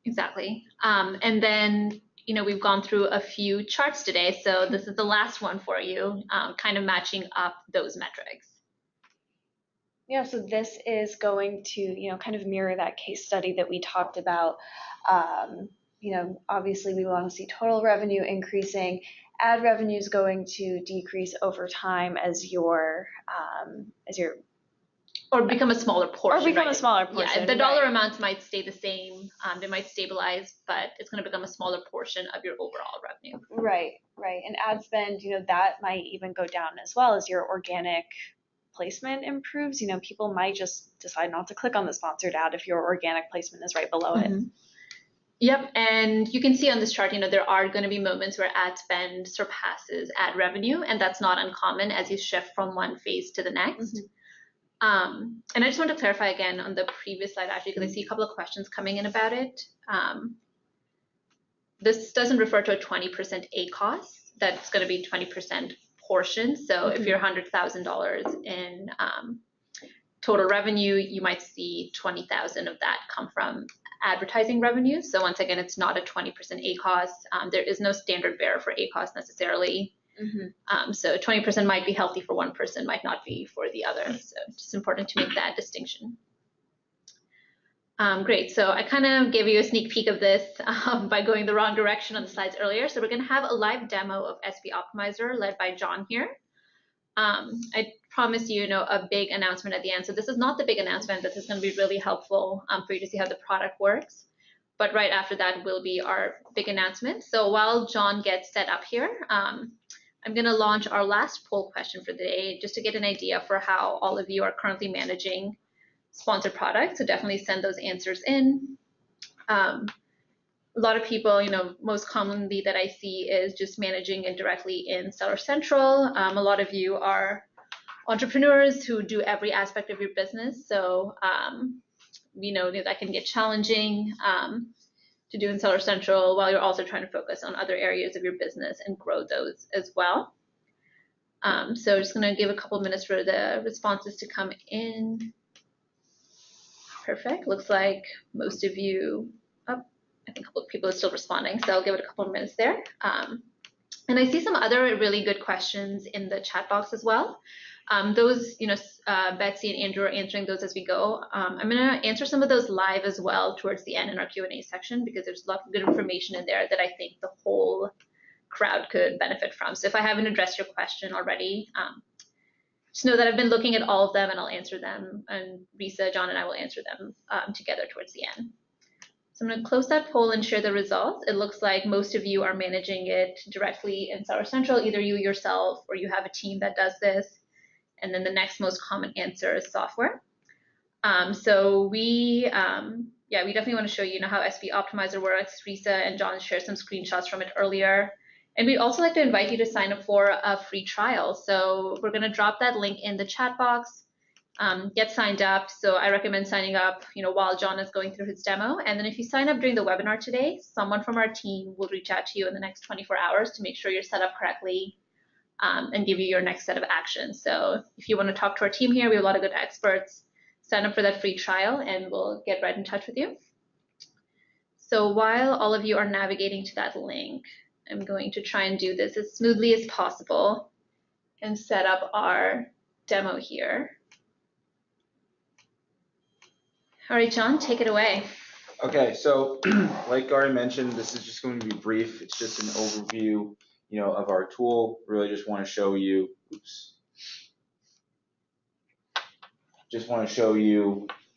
Exactly. And then, we've gone through a few charts today. So this is the last one for you, kind of matching up those metrics. Yeah, so this is going to, kind of mirror that case study that we talked about. Obviously we want to see total revenue increasing. Ad revenue is going to decrease over time as your Or become a smaller portion. Or become right? a smaller portion. Yeah, the dollar amounts might stay the same. They might stabilize, but it's going to become a smaller portion of your overall revenue. Right. And ad spend, that might even go down as well as your organic placement improves. People might just decide not to click on the sponsored ad if your organic placement is right below it. Yep, and you can see on this chart, there are going to be moments where ad spend surpasses ad revenue, and that's not uncommon as you shift from one phase to the next. And I just want to clarify again on the previous slide, actually, because I see a couple of questions coming in about it. This doesn't refer to a 20% ACOS. That's going to be 20% portion. So if you're $100,000 in total revenue, you might see 20,000 of that come from advertising revenue. So once again, it's not a 20% ACOS. There is no standard bearer for ACOS necessarily. So 20% might be healthy for one person, might not be for the other. So it's important to make that distinction. Great, so I kind of gave you a sneak peek of this by going the wrong direction on the slides earlier. So we're going to have a live demo of SB Optimizer led by John here. I promise you, a big announcement at the end. So this is not the big announcement, but this is going to be really helpful for you to see how the product works. But right after that will be our big announcement. So while John gets set up here, I'm going to launch our last poll question for the day just to get an idea for how all of you are currently managing sponsored products. So definitely send those answers in. A lot of people, most commonly that I see is just managing it directly in Seller Central. A lot of you are entrepreneurs who do every aspect of your business. So, that can get challenging to do in Seller Central while you're also trying to focus on other areas of your business and grow those as well. So just going to give a couple minutes for the responses to come in. Perfect. Looks like most of you, I think a couple of people are still responding, so I'll give it a couple of minutes there. And I see some other really good questions in the chat box as well. Those, Betsy and Andrew are answering those as we go. I'm going to answer some of those live as well towards the end in our Q&A section because there's a lot of good information in there that I think the whole crowd could benefit from. So if I haven't addressed your question already, just know that I've been looking at all of them and I'll answer them, and Risa, John, and I will answer them together towards the end. So I'm going to close that poll and share the results. It looks like most of you are managing it directly in Seller Central, either you yourself or you have a team that does this. And then the next most common answer is software. So we definitely want to show you how SB Optimizer works. Risa and John shared some screenshots from it earlier. And we'd also like to invite you to sign up for a free trial. So we're going to drop that link in the chat box. Get signed up. So I recommend signing up, while John is going through his demo. And then if you sign up during the webinar today, someone from our team will reach out to you in the next 24 hours to make sure you're set up correctly and give you your next set of actions. So if you want to talk to our team here, we have a lot of good experts. Sign up for that free trial and we'll get right in touch with you. So while all of you are navigating to that link, I'm going to try and do this as smoothly as possible and set up our demo here. All right, John, take it away. Okay, so like Gary mentioned, this is just going to be brief. It's just an overview, of our tool. Really just want to show you,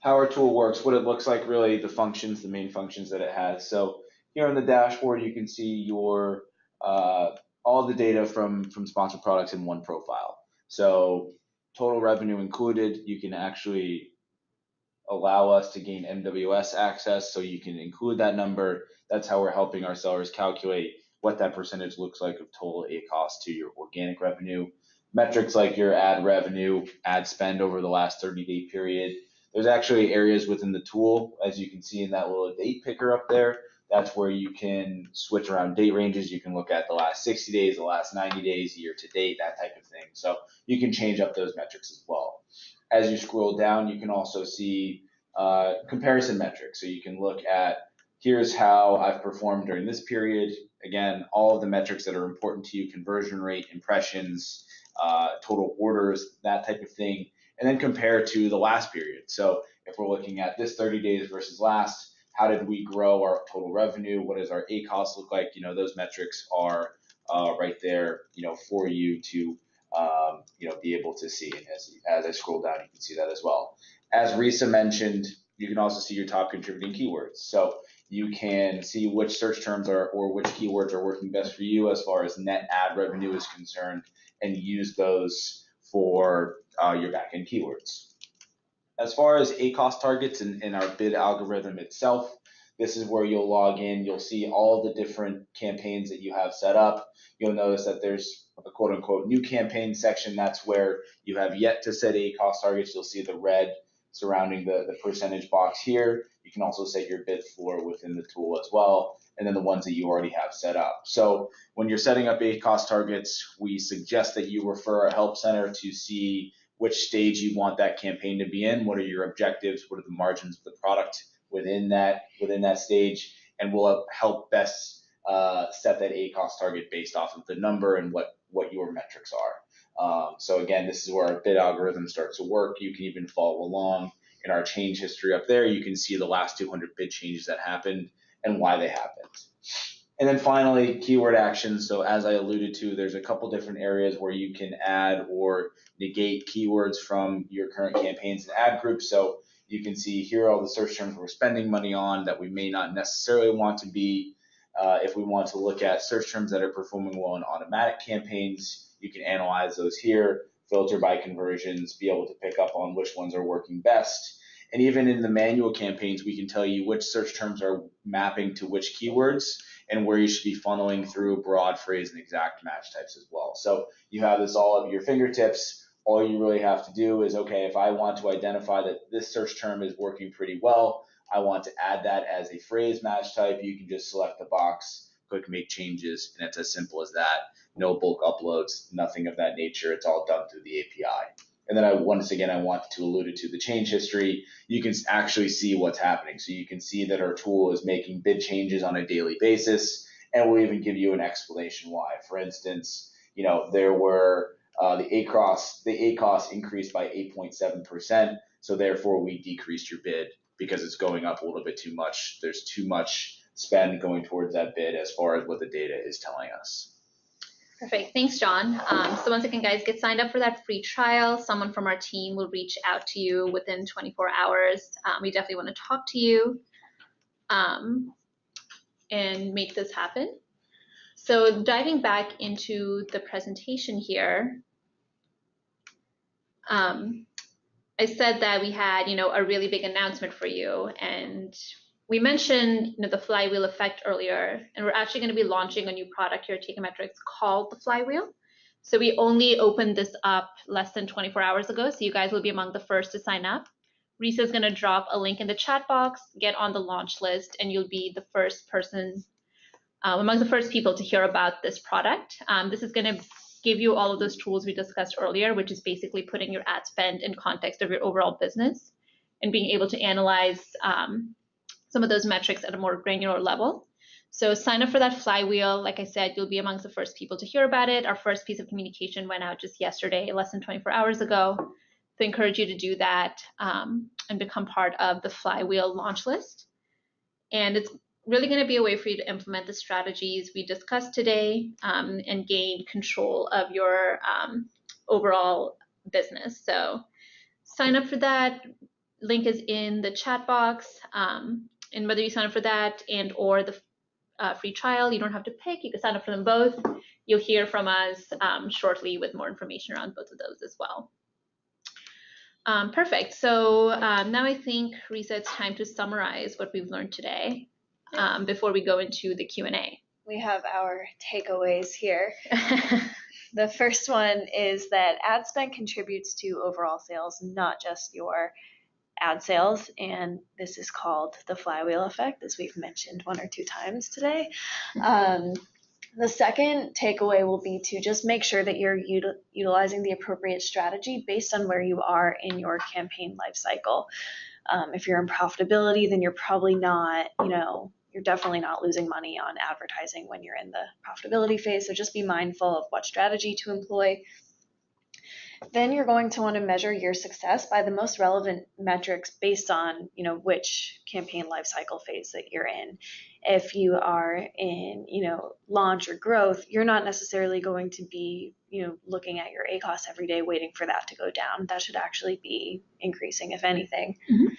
how our tool works, what it looks like, really the functions, the main functions that it has. So here on the dashboard, you can see your all the data from sponsored products in one profile. So total revenue included, you can actually allow us to gain MWS access, so you can include that number. That's how we're helping our sellers calculate what that percentage looks like of total ACOS to your organic revenue. Metrics like your ad revenue, ad spend over the last 30-day period. There's actually areas within the tool, as you can see in that little date picker up there. That's where you can switch around date ranges. You can look at the last 60 days, the last 90 days, year to date, that type of thing. So you can change up those metrics as well. As you scroll down, you can also see comparison metrics. So you can look at, here's how I've performed during this period. Again, all of the metrics that are important to you, conversion rate, impressions, total orders, that type of thing, and then compare to the last period. So if we're looking at this 30 days versus last, how did we grow our total revenue? What does our ACOS look like? Those metrics are right there, for you to be able to see. And as I scroll down, you can see that as well. As Risa mentioned, you can also see your top contributing keywords. So you can see which search terms or which keywords are working best for you as far as net ad revenue is concerned, and use those for your backend keywords. As far as ACoS targets and our bid algorithm itself, this is where you'll log in. You'll see all the different campaigns that you have set up. You'll notice that there's a quote unquote new campaign section. That's where you have yet to set ACoS targets. You'll see the red surrounding the percentage box here. You can also set your bid floor within the tool as well, and then the ones that you already have set up. So when you're setting up ACoS targets, we suggest that you refer a help center to see which stage you want that campaign to be in. What are your objectives? What are the margins of the product within that stage? And we'll help best set that ACoS target based off of the number and what your metrics are. So again, this is where our bid algorithm starts to work. You can even follow along in our change history up there. You can see the last 200 bid changes that happened and why they happened. And then finally, keyword actions. So as I alluded to, there's a couple different areas where you can add or negate keywords from your current campaigns and ad groups. So you can see here all the search terms we're spending money on that we may not necessarily want to be. If we want to look at search terms that are performing well in automatic campaigns, you can analyze those here, filter by conversions, be able to pick up on which ones are working best. And even in the manual campaigns, we can tell you which search terms are mapping to which keywords and where you should be funneling through broad phrase and exact match types as well. So you have this all at your fingertips. All you really have to do is, okay, if I want to identify that this search term is working pretty well, I want to add that as a phrase match type, you can just select the box, click make changes, and it's as simple as that. No bulk uploads, nothing of that nature. It's all done through the API. And then once again, I want to allude to the change history. You can actually see what's happening. So you can see that our tool is making bid changes on a daily basis, and we'll even give you an explanation why. For instance, there were the ACoS increased by 8.7%. So therefore we decreased your bid because it's going up a little bit too much. There's too much spend going towards that bid as far as what the data is telling us. Perfect. Thanks, John. So once again, guys, get signed up for that free trial. Someone from our team will reach out to you within 24 hours. We definitely want to talk to you and make this happen. So diving back into the presentation here, I said that we had, a really big announcement for you, and we mentioned, the flywheel effect earlier, and we're actually going to be launching a new product here at Teikametrics called the flywheel. So we only opened this up less than 24 hours ago, so you guys will be among the first to sign up. Risa is going to drop a link in the chat box, get on the launch list, and you'll be the first person, among the first people to hear about this product. This is going to give you all of those tools we discussed earlier, which is basically putting your ad spend in context of your overall business and being able to analyze some of those metrics at a more granular level. So sign up for that flywheel. Like I said, you'll be amongst the first people to hear about it. Our first piece of communication went out just yesterday, less than 24 hours ago. So I encourage you to do that and become part of the flywheel launch list. And it's really going to be a way for you to implement the strategies we discussed today and gain control of your overall business. So sign up for that. Link is in the chat box. And whether you sign up for that and or the free trial, you don't have to pick. You can sign up for them both. You'll hear from us shortly with more information around both of those as well. Perfect. So now I think, Risa, it's time to summarize what we've learned today before we go into the Q&A. We have our takeaways here. The first one is that ad spend contributes to overall sales, not just your ad sales, and this is called the flywheel effect, as we've mentioned 1 or 2 times today. The second takeaway will be to just make sure that you're utilizing the appropriate strategy based on where you are in your campaign life cycle. If you're in profitability, then you're probably not, you're definitely not losing money on advertising when you're in the profitability phase. So just be mindful of what strategy to employ. Then you're going to want to measure your success by the most relevant metrics based on, which campaign life cycle phase that you're in. If you are in, launch or growth, you're not necessarily going to be, looking at your ACOS every day waiting for that to go down. That should actually be increasing, if anything. Mm-hmm.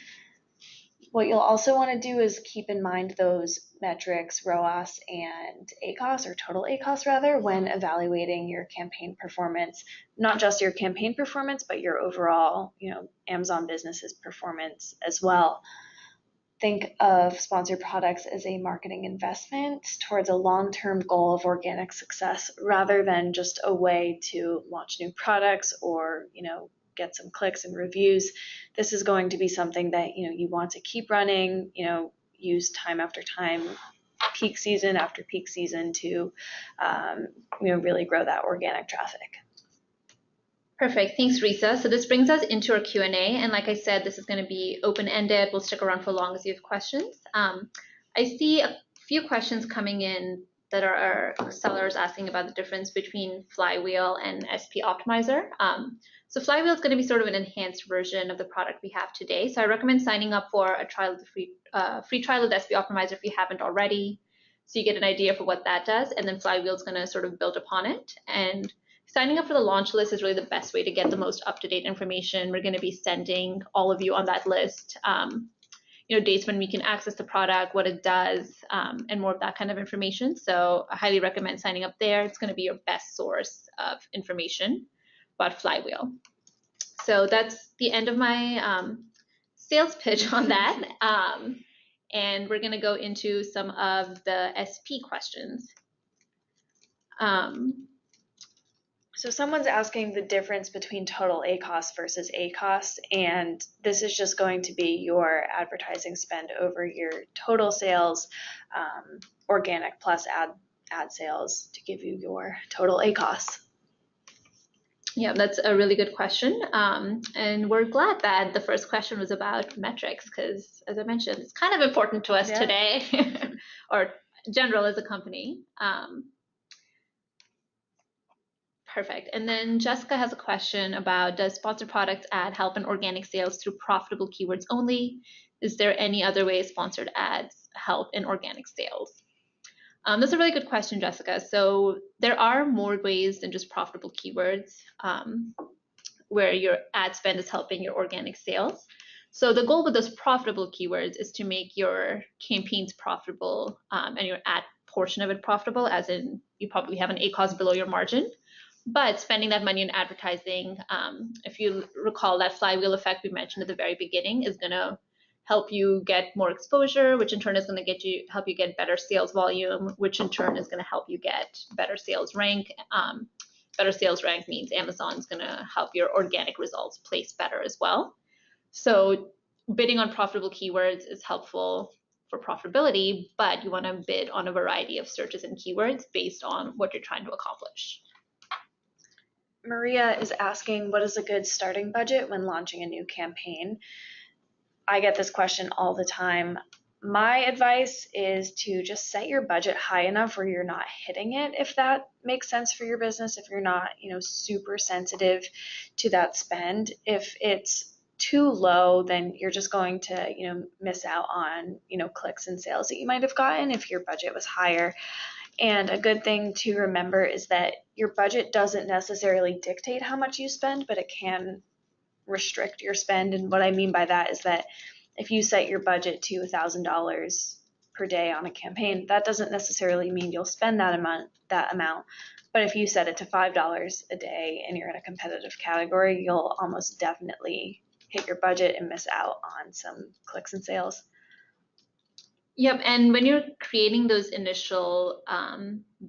What you'll also want to do is keep in mind those metrics, ROAS and ACOS, or total ACOS rather, when evaluating your campaign performance, not just your campaign performance, but your overall, Amazon business's performance as well. Think of sponsored products as a marketing investment towards a long-term goal of organic success rather than just a way to launch new products or, get some clicks and reviews. This is going to be something that, you want to keep running, use time after time, peak season after peak season to, really grow that organic traffic. Perfect. Thanks, Risa. So this brings us into our Q&A. And like I said, this is going to be open-ended. We'll stick around for long as you have questions. I see a few questions coming in that are our sellers asking about the difference between Flywheel and SP Optimizer. So Flywheel is going to be sort of an enhanced version of the product we have today. So I recommend signing up for a trial of the free trial of the SP Optimizer if you haven't already, so you get an idea for what that does. And then Flywheel is going to sort of build upon it. And signing up for the launch list is really the best way to get the most up-to-date information. We're going to be sending all of you on that list, dates when we can access the product, what it does, and more of that kind of information. So I highly recommend signing up there. It's going to be your best source of information about Flywheel. So that's the end of my sales pitch on that. And we're going to go into some of the SP questions. So someone's asking the difference between total ACOS versus ACOS, and this is just going to be your advertising spend over your total sales, organic plus ad sales to give you your total ACOS. Yeah, that's a really good question. And we're glad that the first question was about metrics because, as I mentioned, it's kind of important to us today or general as a company. Perfect. And then Jessica has a question about, does sponsored products ad help in organic sales through profitable keywords only? Is there any other way sponsored ads help in organic sales? That's a really good question, Jessica. So there are more ways than just profitable keywords where your ad spend is helping your organic sales. So the goal with those profitable keywords is to make your campaigns profitable and your ad portion of it profitable, as in you probably have an ACOS below your margin. But spending that money in advertising, if you recall that flywheel effect we mentioned at the very beginning, is going to help you get more exposure, which in turn is going to help you get better sales volume, which in turn is going to help you get better sales rank. Better sales rank means Amazon's going to help your organic results place better as well. So bidding on profitable keywords is helpful for profitability, but you want to bid on a variety of searches and keywords based on what you're trying to accomplish. Maria is asking, what is a good starting budget when launching a new campaign? I get this question all the time. My advice is to just set your budget high enough where you're not hitting it, if that makes sense for your business, if you're not, super sensitive to that spend. If it's too low, then you're just going to, miss out on, clicks and sales that you might have gotten if your budget was higher. And a good thing to remember is that your budget doesn't necessarily dictate how much you spend, but it can restrict your spend. And what I mean by that is that if you set your budget to $1,000 per day on a campaign, that doesn't necessarily mean you'll spend that amount. But if you set it to $5 a day and you're in a competitive category, you'll almost definitely hit your budget and miss out on some clicks and sales. Yep, and when you're creating those initial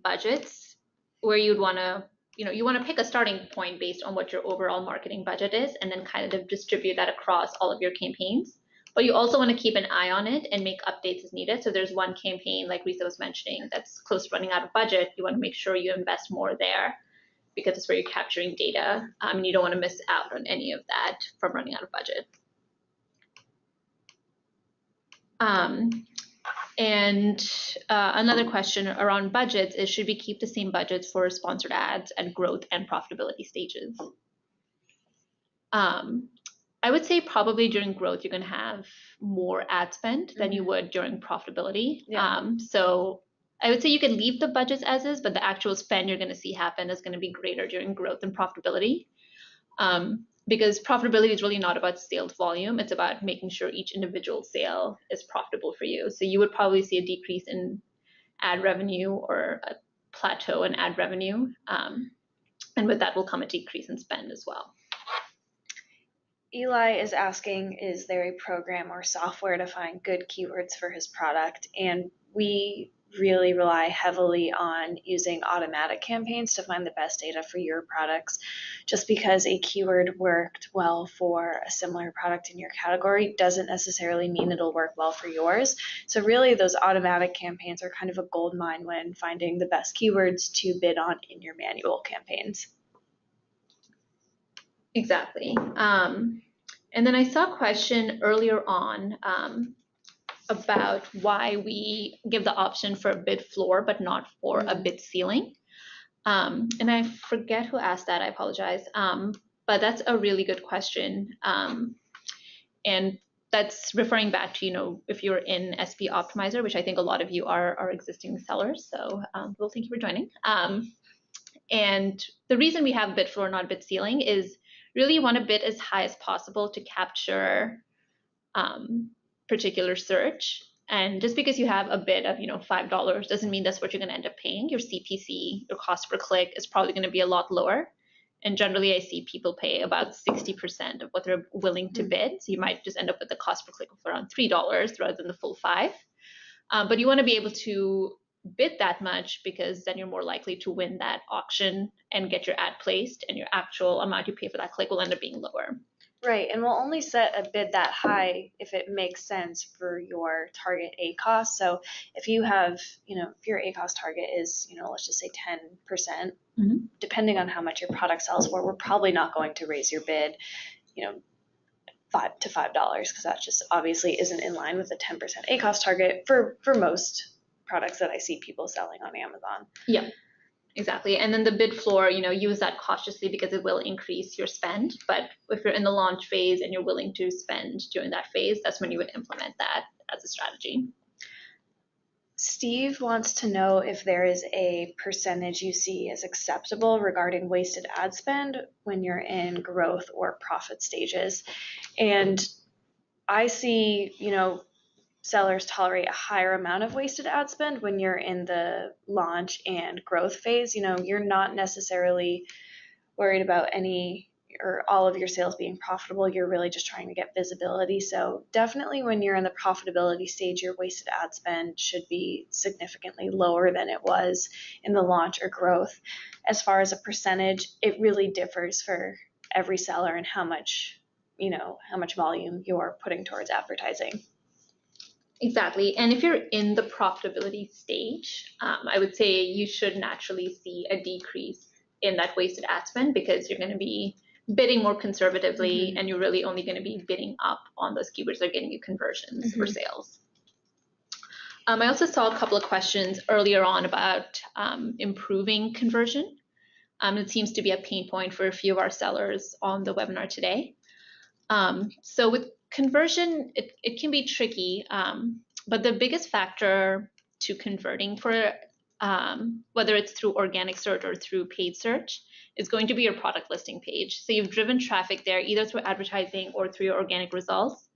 budgets, where you'd want to, you want to pick a starting point based on what your overall marketing budget is, and then kind of distribute that across all of your campaigns. But you also want to keep an eye on it and make updates as needed. So there's one campaign, like Risa was mentioning, that's close to running out of budget. You want to make sure you invest more there because it's where you're capturing data, and you don't want to miss out on any of that from running out of budget. And another question around budgets is, should we keep the same budgets for sponsored ads at growth and profitability stages? I would say probably during growth, you're going to have more ad spend than you would during profitability. Yeah. So I would say you can leave the budgets as is, but the actual spend you're going to see happen is going to be greater during growth than profitability. Because profitability is really not about sales volume. It's about making sure each individual sale is profitable for you. So you would probably see a decrease in ad revenue or a plateau in ad revenue. And with that will come a decrease in spend as well. Eli is asking, is there a program or software to find good keywords for his product? And we really rely heavily on using automatic campaigns to find the best data for your products. Just because a keyword worked well for a similar product in your category doesn't necessarily mean it'll work well for yours. So really those automatic campaigns are kind of a gold mine when finding the best keywords to bid on in your manual campaigns. Exactly. And then I saw a question earlier on about why we give the option for a bid floor, but not for a bid ceiling. And I forget who asked that, I apologize. But that's a really good question. And that's referring back to, if you're in SP Optimizer, which I think a lot of you are existing sellers. So well, thank you for joining. And the reason we have bid floor, not bid ceiling, is really you want to bid as high as possible to capture particular search. And just because you have a bid of $5 doesn't mean that's what you're going to end up paying. Your CPC, your cost per click, is probably going to be a lot lower. And generally, I see people pay about 60% of what they're willing to bid. So you might just end up with a cost per click of around $3 rather than the full $5. But you want to be able to bid that much because then you're more likely to win that auction and get your ad placed, and your actual amount you pay for that click will end up being lower. Right, and we'll only set a bid that high if it makes sense for your target ACoS. So if you have, if your ACoS target is, let's just say 10%, depending on how much your product sells for, we're probably not going to raise your bid, $5 because that just obviously isn't in line with the 10% ACoS target for most products that I see people selling on Amazon. Yeah. Exactly. And then the bid floor, use that cautiously because it will increase your spend. But if you're in the launch phase and you're willing to spend during that phase, that's when you would implement that as a strategy. Steve wants to know if there is a percentage you see as acceptable regarding wasted ad spend when you're in growth or profit stages. And I see, sellers tolerate a higher amount of wasted ad spend when you're in the launch and growth phase. You're not necessarily worried about any or all of your sales being profitable. You're really just trying to get visibility. So definitely when you're in the profitability stage, your wasted ad spend should be significantly lower than it was in the launch or growth. As far as a percentage, it really differs for every seller and how much volume you're putting towards advertising. Exactly. And if you're in the profitability stage, I would say you should naturally see a decrease in that wasted ad spend because you're going to be bidding more conservatively, and you're really only going to be bidding up on those keywords that are getting you conversions or sales. I also saw a couple of questions earlier on about improving conversion. It seems to be a pain point for a few of our sellers on the webinar today. So with conversion, it can be tricky, but the biggest factor to converting for whether it's through organic search or through paid search is going to be your product listing page. So you've driven traffic there either through advertising or through your organic results,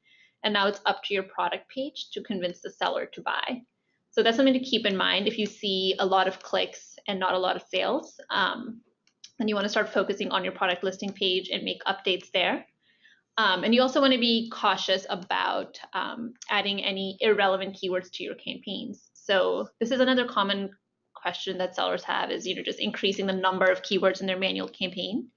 and now it's up to your product page to convince the seller to buy. So that's something to keep in mind if you see a lot of clicks and not a lot of sales, and you want to start focusing on your product listing page and make updates there. And you also want to be cautious about adding any irrelevant keywords to your campaigns. So this is another common question that sellers have is just increasing the number of keywords in their manual campaign.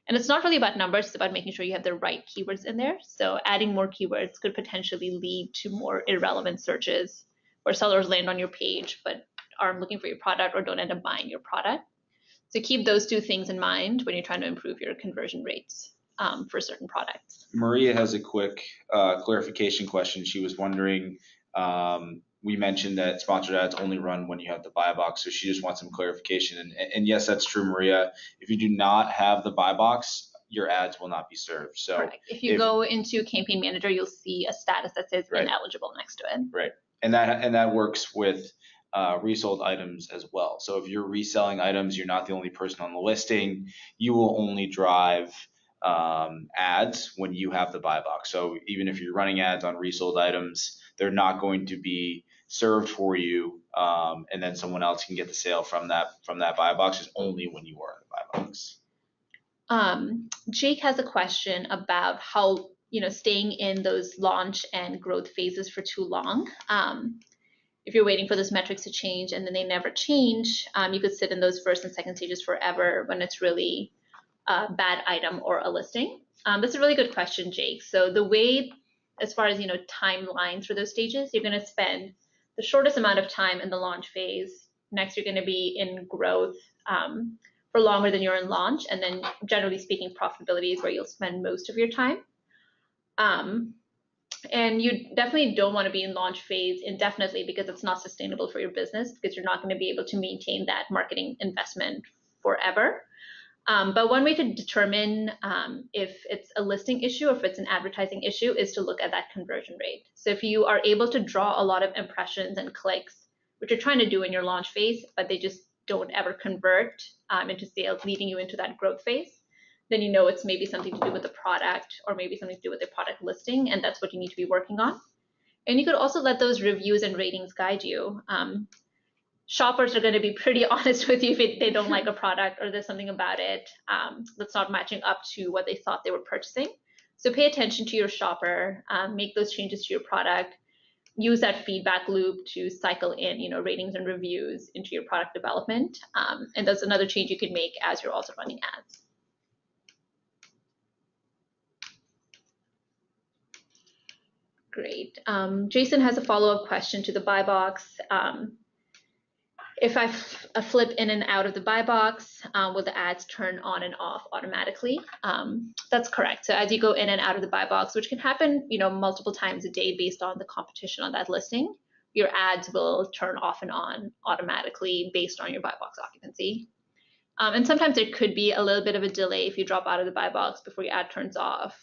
And it's not really about numbers, it's about making sure you have the right keywords in there. So adding more keywords could potentially lead to more irrelevant searches where sellers land on your page but aren't looking for your product or don't end up buying your product. So keep those two things in mind when you're trying to improve your conversion rates for certain products. Maria has a quick clarification question. She was wondering, we mentioned that sponsored ads only run when you have the buy box, so she just wants some clarification. And yes, that's true, Maria. If you do not have the buy box, your ads will not be served. So correct. If you go into Campaign Manager, you'll see a status that says ineligible next to it. Right, and that works with resold items as well. So if you're reselling items, you're not the only person on the listing. You will only drive ads when you have the buy box. So even if you're running ads on resold items, they're not going to be served for you, and then someone else can get the sale from that buy box. Is only when you are in the buy box. Jake has a question about how, staying in those launch and growth phases for too long. If you're waiting for those metrics to change and then they never change, you could sit in those first and second stages forever when it's really a bad item or a listing. That's a really good question, Jake. So the way, as far as, timelines for those stages, you're going to spend the shortest amount of time in the launch phase. Next, you're going to be in growth for longer than you're in launch. And then generally speaking, profitability is where you'll spend most of your time. And you definitely don't want to be in launch phase indefinitely because it's not sustainable for your business, because you're not going to be able to maintain that marketing investment forever. But one way to determine if it's a listing issue or if it's an advertising issue is to look at that conversion rate. So if you are able to draw a lot of impressions and clicks, which you're trying to do in your launch phase, but they just don't ever convert into sales, leading you into that growth phase, then you know it's maybe something to do with the product or maybe something to do with the product listing, and that's what you need to be working on. And you could also let those reviews and ratings guide you. Shoppers are going to be pretty honest with you if they don't like a product or there's something about it that's not matching up to what they thought they were purchasing. So pay attention to your shopper, make those changes to your product, use that feedback loop to cycle in, ratings and reviews into your product development. And that's another change you can make as you're also running ads. Great. Jason has a follow-up question to the buy box. If I flip in and out of the buy box, will the ads turn on and off automatically? That's correct. So as you go in and out of the buy box, which can happen, multiple times a day based on the competition on that listing, your ads will turn off and on automatically based on your buy box occupancy. And sometimes there could be a little bit of a delay if you drop out of the buy box before your ad turns off,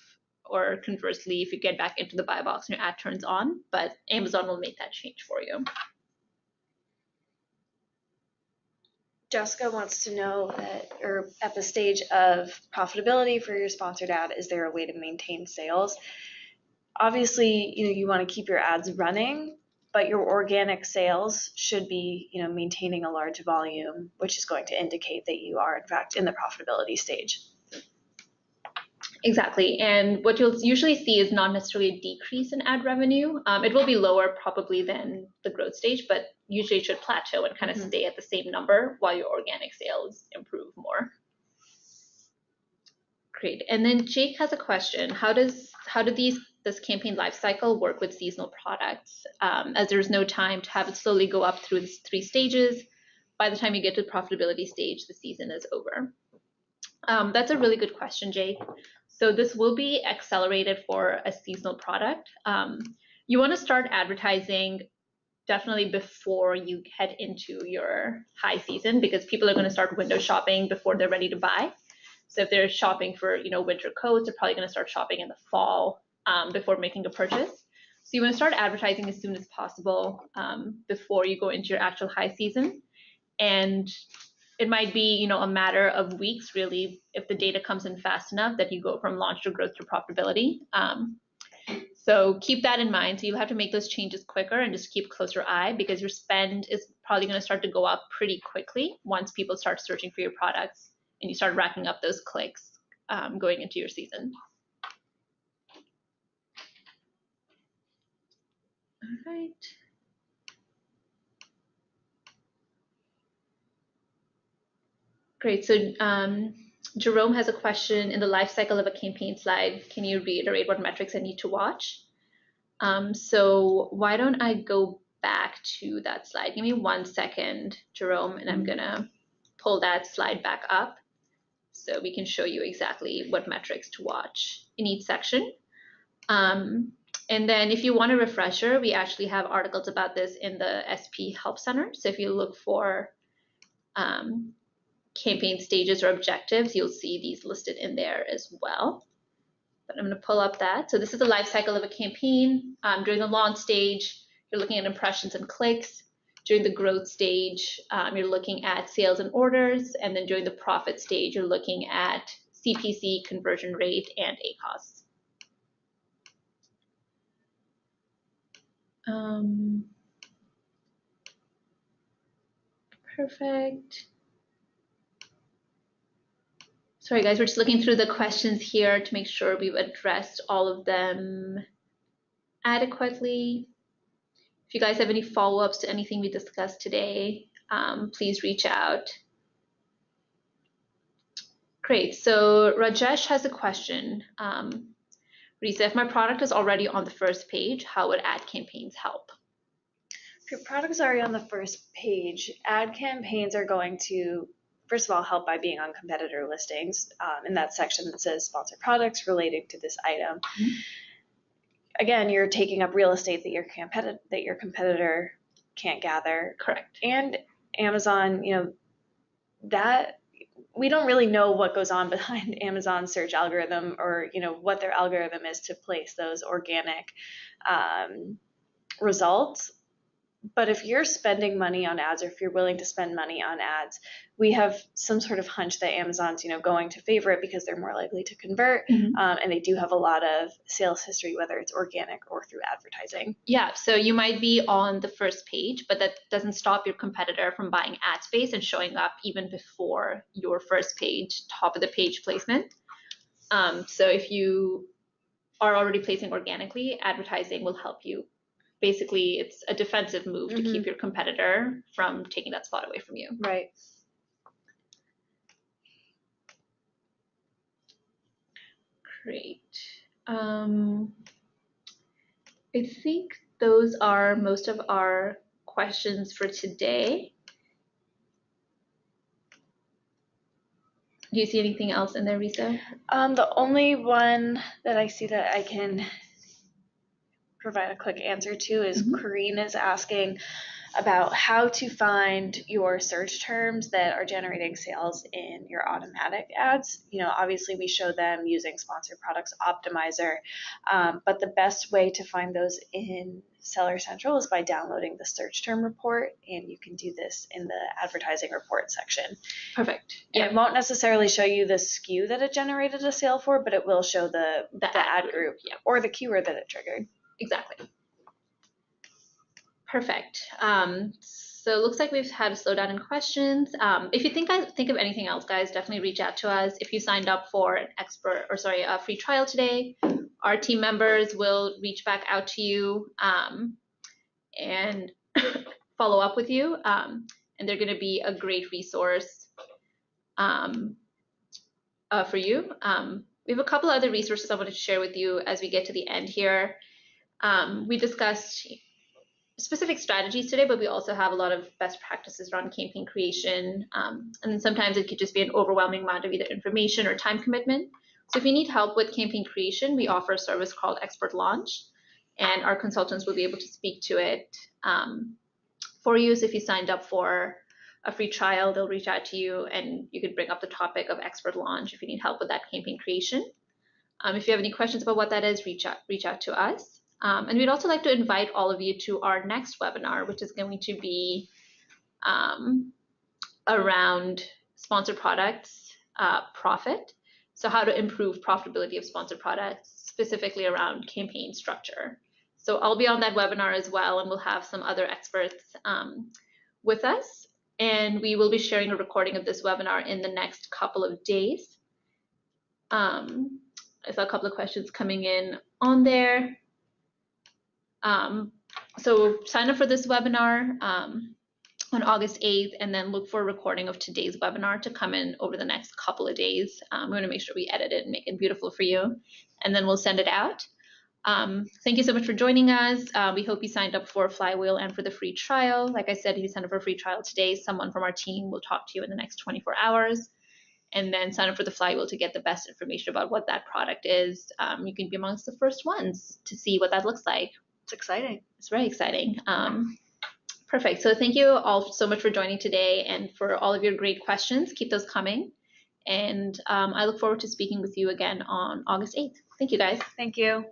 or conversely, if you get back into the buy box and your ad turns on, but Amazon will make that change for you. Jessica wants to know that, or at the stage of profitability for your sponsored ad, is there a way to maintain sales? Obviously, you want to keep your ads running, but your organic sales should be, maintaining a large volume, which is going to indicate that you are in fact in the profitability stage. Exactly. And what you'll usually see is not necessarily a decrease in ad revenue. It will be lower probably than the growth stage, but usually it should plateau and kind of stay at the same number while your organic sales improve more. Great. And then Jake has a question. How do this campaign lifecycle work with seasonal products? As there's no time to have it slowly go up through the 3 stages, by the time you get to the profitability stage, the season is over. That's a really good question, Jake. So this will be accelerated for a seasonal product. You want to start advertising definitely before you head into your high season, because people are going to start window shopping before they're ready to buy. So if they're shopping for winter coats, they're probably going to start shopping in the fall before making a purchase. So you want to start advertising as soon as possible before you go into your actual high season. And it might be, a matter of weeks, really, if the data comes in fast enough that you go from launch to growth to profitability. So keep that in mind. So you'll have to make those changes quicker and just keep a closer eye, because your spend is probably going to start to go up pretty quickly once people start searching for your products and you start racking up those clicks going into your season. All right. Great. So Jerome has a question. In the life cycle of a campaign slide, can you reiterate what metrics I need to watch? So why don't I go back to that slide? Give me 1 second, Jerome, and I'm going to pull that slide back up so we can show you exactly what metrics to watch in each section. And then if you want a refresher, we actually have articles about this in the SP Help Center. So if you look for campaign stages or objectives, you'll see these listed in there as well. But I'm going to pull up that. So this is the life cycle of a campaign. During the launch stage, you're looking at impressions and clicks. During the growth stage, you're looking at sales and orders. And then during the profit stage, you're looking at CPC, conversion rate, and ACoS. Perfect. Sorry, guys, we're just looking through the questions here to make sure we've addressed all of them adequately. If you guys have any follow-ups to anything we discussed today, please reach out. Great, so Rajesh has a question. Risa, if my product is already on the first page, how would ad campaigns help? If your product is already on the first page, ad campaigns are going to, first of all, help by being on competitor listings in that section that says sponsored products relating to this item. Mm-hmm. Again, you're taking up real estate that your competitor can't gather. Correct. And Amazon, that we don't really know what goes on behind Amazon's search algorithm, or what their algorithm is to place those organic results. But if you're spending money on ads, or if you're willing to spend money on ads, we have some sort of hunch that Amazon's, going to favor it because they're more likely to convert, mm-hmm. And they do have a lot of sales history, whether it's organic or through advertising. Yeah, so you might be on the first page, but that doesn't stop your competitor from buying ad space and showing up even before your first page, top of the page placement. So if you are already placing organically, advertising will help you. Basically, it's a defensive move to keep your competitor from taking that spot away from you. Right. Great. I think those are most of our questions for today. Do you see anything else in there, Risa? The only one that I see that I can provide a quick answer to is Corrine is asking about how to find your search terms that are generating sales in your automatic ads. Obviously we show them using Sponsored Products Optimizer, but the best way to find those in Seller Central is by downloading the search term report, and you can do this in the advertising report section. Perfect. Yeah. It won't necessarily show you the SKU that it generated a sale for, but it will show the ad group, or the keyword that it triggered. Exactly. Perfect. So it looks like we've had a slowdown in questions. If you think of anything else, guys, definitely reach out to us. If you signed up for a free trial today, our team members will reach back out to you and follow up with you. And they're going to be a great resource for you. We have a couple other resources I wanted to share with you as we get to the end here. We discussed specific strategies today, but we also have a lot of best practices around campaign creation. And then sometimes it could just be an overwhelming amount of either information or time commitment. So if you need help with campaign creation, we offer a service called Expert Launch, and our consultants will be able to speak to it for you. So if you signed up for a free trial, they'll reach out to you and you could bring up the topic of Expert Launch if you need help with that campaign creation. If you have any questions about what that is, reach out to us. And we'd also like to invite all of you to our next webinar, which is going to be around sponsored products profit. So how to improve profitability of sponsored products, specifically around campaign structure. So I'll be on that webinar as well, and we'll have some other experts with us. And we will be sharing a recording of this webinar in the next couple of days. I saw a couple of questions coming in on there. So sign up for this webinar on August 8th, and then look for a recording of today's webinar to come in over the next couple of days. We want to make sure we edit it and make it beautiful for you, and then we'll send it out. Thank you so much for joining us. We hope you signed up for Flywheel and for the free trial. Like I said, if you signed up for a free trial today, someone from our team will talk to you in the next 24 hours. And then sign up for the Flywheel to get the best information about what that product is. You can be amongst the first ones to see what that looks like. It's exciting. It's very exciting. Perfect. So thank you all so much for joining today and for all of your great questions. Keep those coming. And I look forward to speaking with you again on August 8th. Thank you, guys. Thank you.